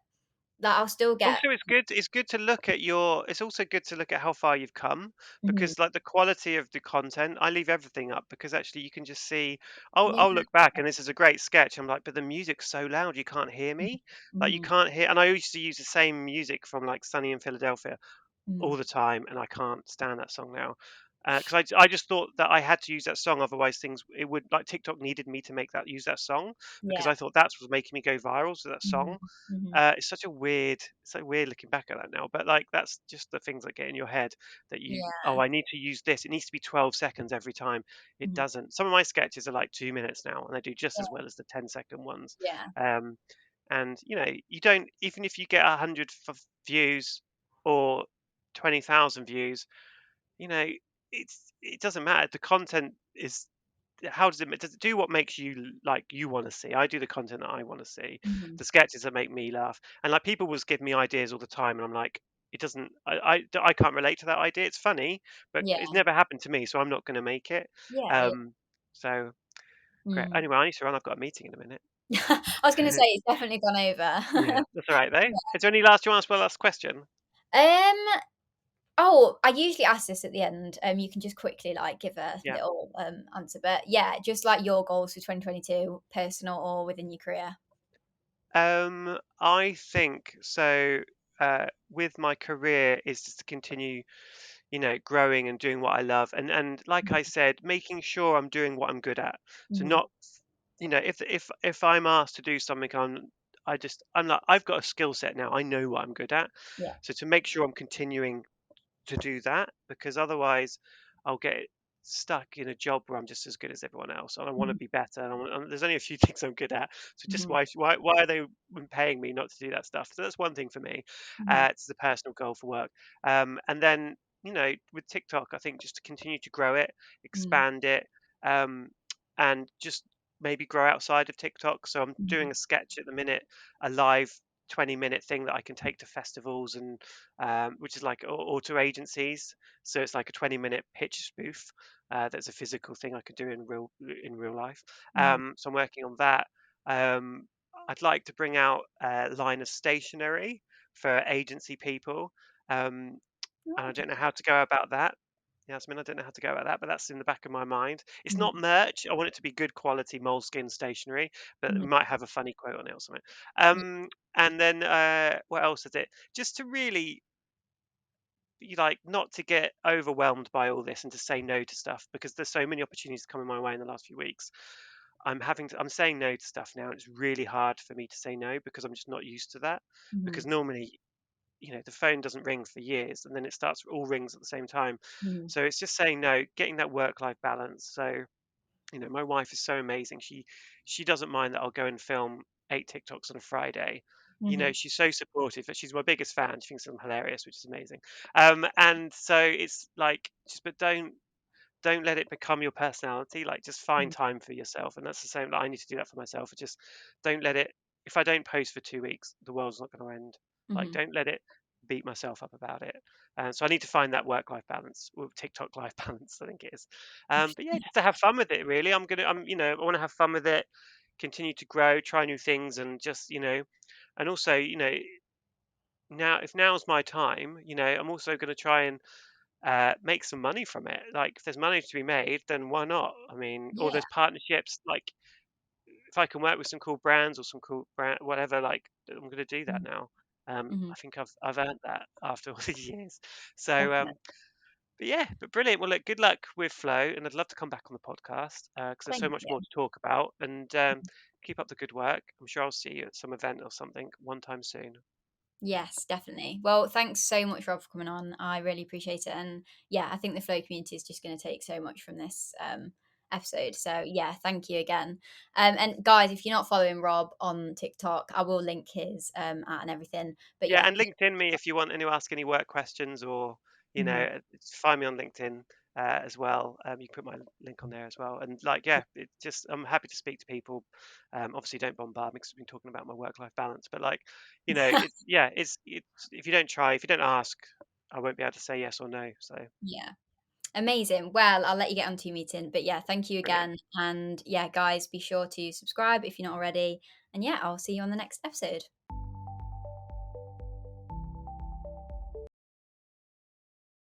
that I'll still get
Also, it's good to look at your it's also good to look at how far you've come
mhm,
because like the quality of the content, I leave everything up because actually you can just see I'll
yeah.
look back and this is a great sketch. I'm like, but the music's so loud you can't hear me. Like you
Mhm,
can't hear and I used to use the same music from like Sunny in Philadelphia
mhm.
all the time, and I can't stand that song now. Because I just thought that I had to use that song, otherwise things it would like TikTok needed me to make that use that song because
Yeah.
I thought that's what was making me go viral. So that
Mhm,
song,
mhm.
it's so weird looking back at that now. But like that's just the things that get in your head that
Yeah.
I need to use this. It needs to be 12 seconds every time. It
Mhm.
doesn't. Some of my sketches are like 2 minutes now, and they do just
Yeah.
as well as the 10-second ones.
Yeah.
Um, and you don't even if you get 100 views or 20,000 views, you know, it doesn't matter. The content is how does it do what makes you like you want to see. I do the content that I want to see,
Mhm.
the sketches that make me laugh, and like people will give me ideas all the time, and I'm like, it doesn't. I can't relate to that idea. It's funny, but
Yeah.
it's never happened to me, so I'm not going to make it.
Yeah, yeah.
Um, so great.
Mm.
Anyway, I need to run. I've got a meeting in a minute.
I was gonna say it's definitely gone
Yeah,
over.
that's all right though. Is there any last? Do you want to ask one last question?
Um, oh, I usually ask this at the end. You can just quickly, like, give a
Yeah.
little, answer, but yeah, just, like, your goals for 2022, personal or within your career.
I think so. With my career is just to continue, growing and doing what I love, and like I
Mhm,
said, making sure I'm doing what I'm good at. So
mhm,
not, if I'm asked to do something, I'm like I've got a skill set now. I know what I'm good at.
yeah,
So to make sure I'm continuing to do that because otherwise I'll get stuck in a job where I'm just as good as everyone else and I want to
mhm,
be better and there's only a few things I'm good at, so just
mhm,
why are they paying me not to do that stuff? So that's one thing for me.
mhm,
It's a personal goal for work. And then with TikTok I think just to continue to grow it,
mhm,
expand it, um, and just maybe grow outside of TikTok. So I'm doing
mhm,
a sketch at the minute, a live 20-minute thing that I can take to festivals and which is like auto agencies. So it's like a 20-minute pitch spoof. That's a physical thing I could do in real life.
mhm.
So I'm working on that. Um, I'd like to bring out a line of stationery for agency people, and I
Okay.
don't know how to go about that. Yasmin, I don't know how to go about that, but that's in the back of my mind. It's
Mhm,
not merch. I want it to be good quality moleskin stationery, but we
mhm,
might have a funny quote on it or something.
yeah,
And then what else is it? Just to really like not to get overwhelmed by all this and to say no to stuff because there's so many opportunities coming my way in the last few weeks. I'm saying no to stuff now. And it's really hard for me to say no because I'm just not used to that.
mhm,
Because normally, the phone doesn't ring for years, and then it starts all rings at the same time.
Mhm.
So it's just saying no, getting that work life balance. So my wife is so amazing. She doesn't mind that I'll go and film 8 TikToks on a Friday.
Mhm.
She's so supportive. That she's my biggest fan. She thinks I'm hilarious, which is amazing. And so it's like, just but don't let it become your personality. Like, just find
Mhm.
time for yourself, and that's the same. Like, I need to do that for myself. Just don't let it. If I don't post for 2 weeks, the world's not going to end. Like,
Mhm.
don't let it beat myself up about it. And so I need to find that work-life balance, or TikTok life balance, I think it is. But yeah, just to have fun with it. Really, I want to have fun with it. Continue to grow, try new things, and just and also now's my time. I'm also going to try and make some money from it. Like, if there's money to be made, then why not? I mean, all
Yeah.
those partnerships, like, if I can work with some cool brands or some cool brand, whatever, like, I'm going to do that
Mhm.
now.
Mhm.
I think I've earned that after all these years. So,
Definitely.
but yeah, but brilliant. Well, look, good luck with Flow, and I'd love to come back on the podcast because there's so
Thank
much
you.
more to talk about. And keep up the good work. I'm sure I'll see you at some event or something one time soon.
Yes, definitely. Well, thanks so much, Rob, for coming on. I really appreciate it. And yeah, I think the flow community is just going to take so much from this episode. So yeah, thank you again. And guys, if you're not following Rob on TikTok, I will link his at and everything. But
Yeah,
yeah.
and LinkedIn me if you want to ask any work questions, or
Mhm.
find me on LinkedIn as well. You can put my link on there as well. And like, yeah, it just I'm happy to speak to people. Obviously, don't bombard me because I've been talking about my work-life balance. But like, it's if you don't try, if you don't ask, I won't be able to say yes or no. So
Yeah. Amazing. Well, I'll let you get on to your meeting. But yeah, thank you
brilliant.
again. And yeah, guys, be sure to subscribe if you're not already. And yeah, I'll see you on the next episode.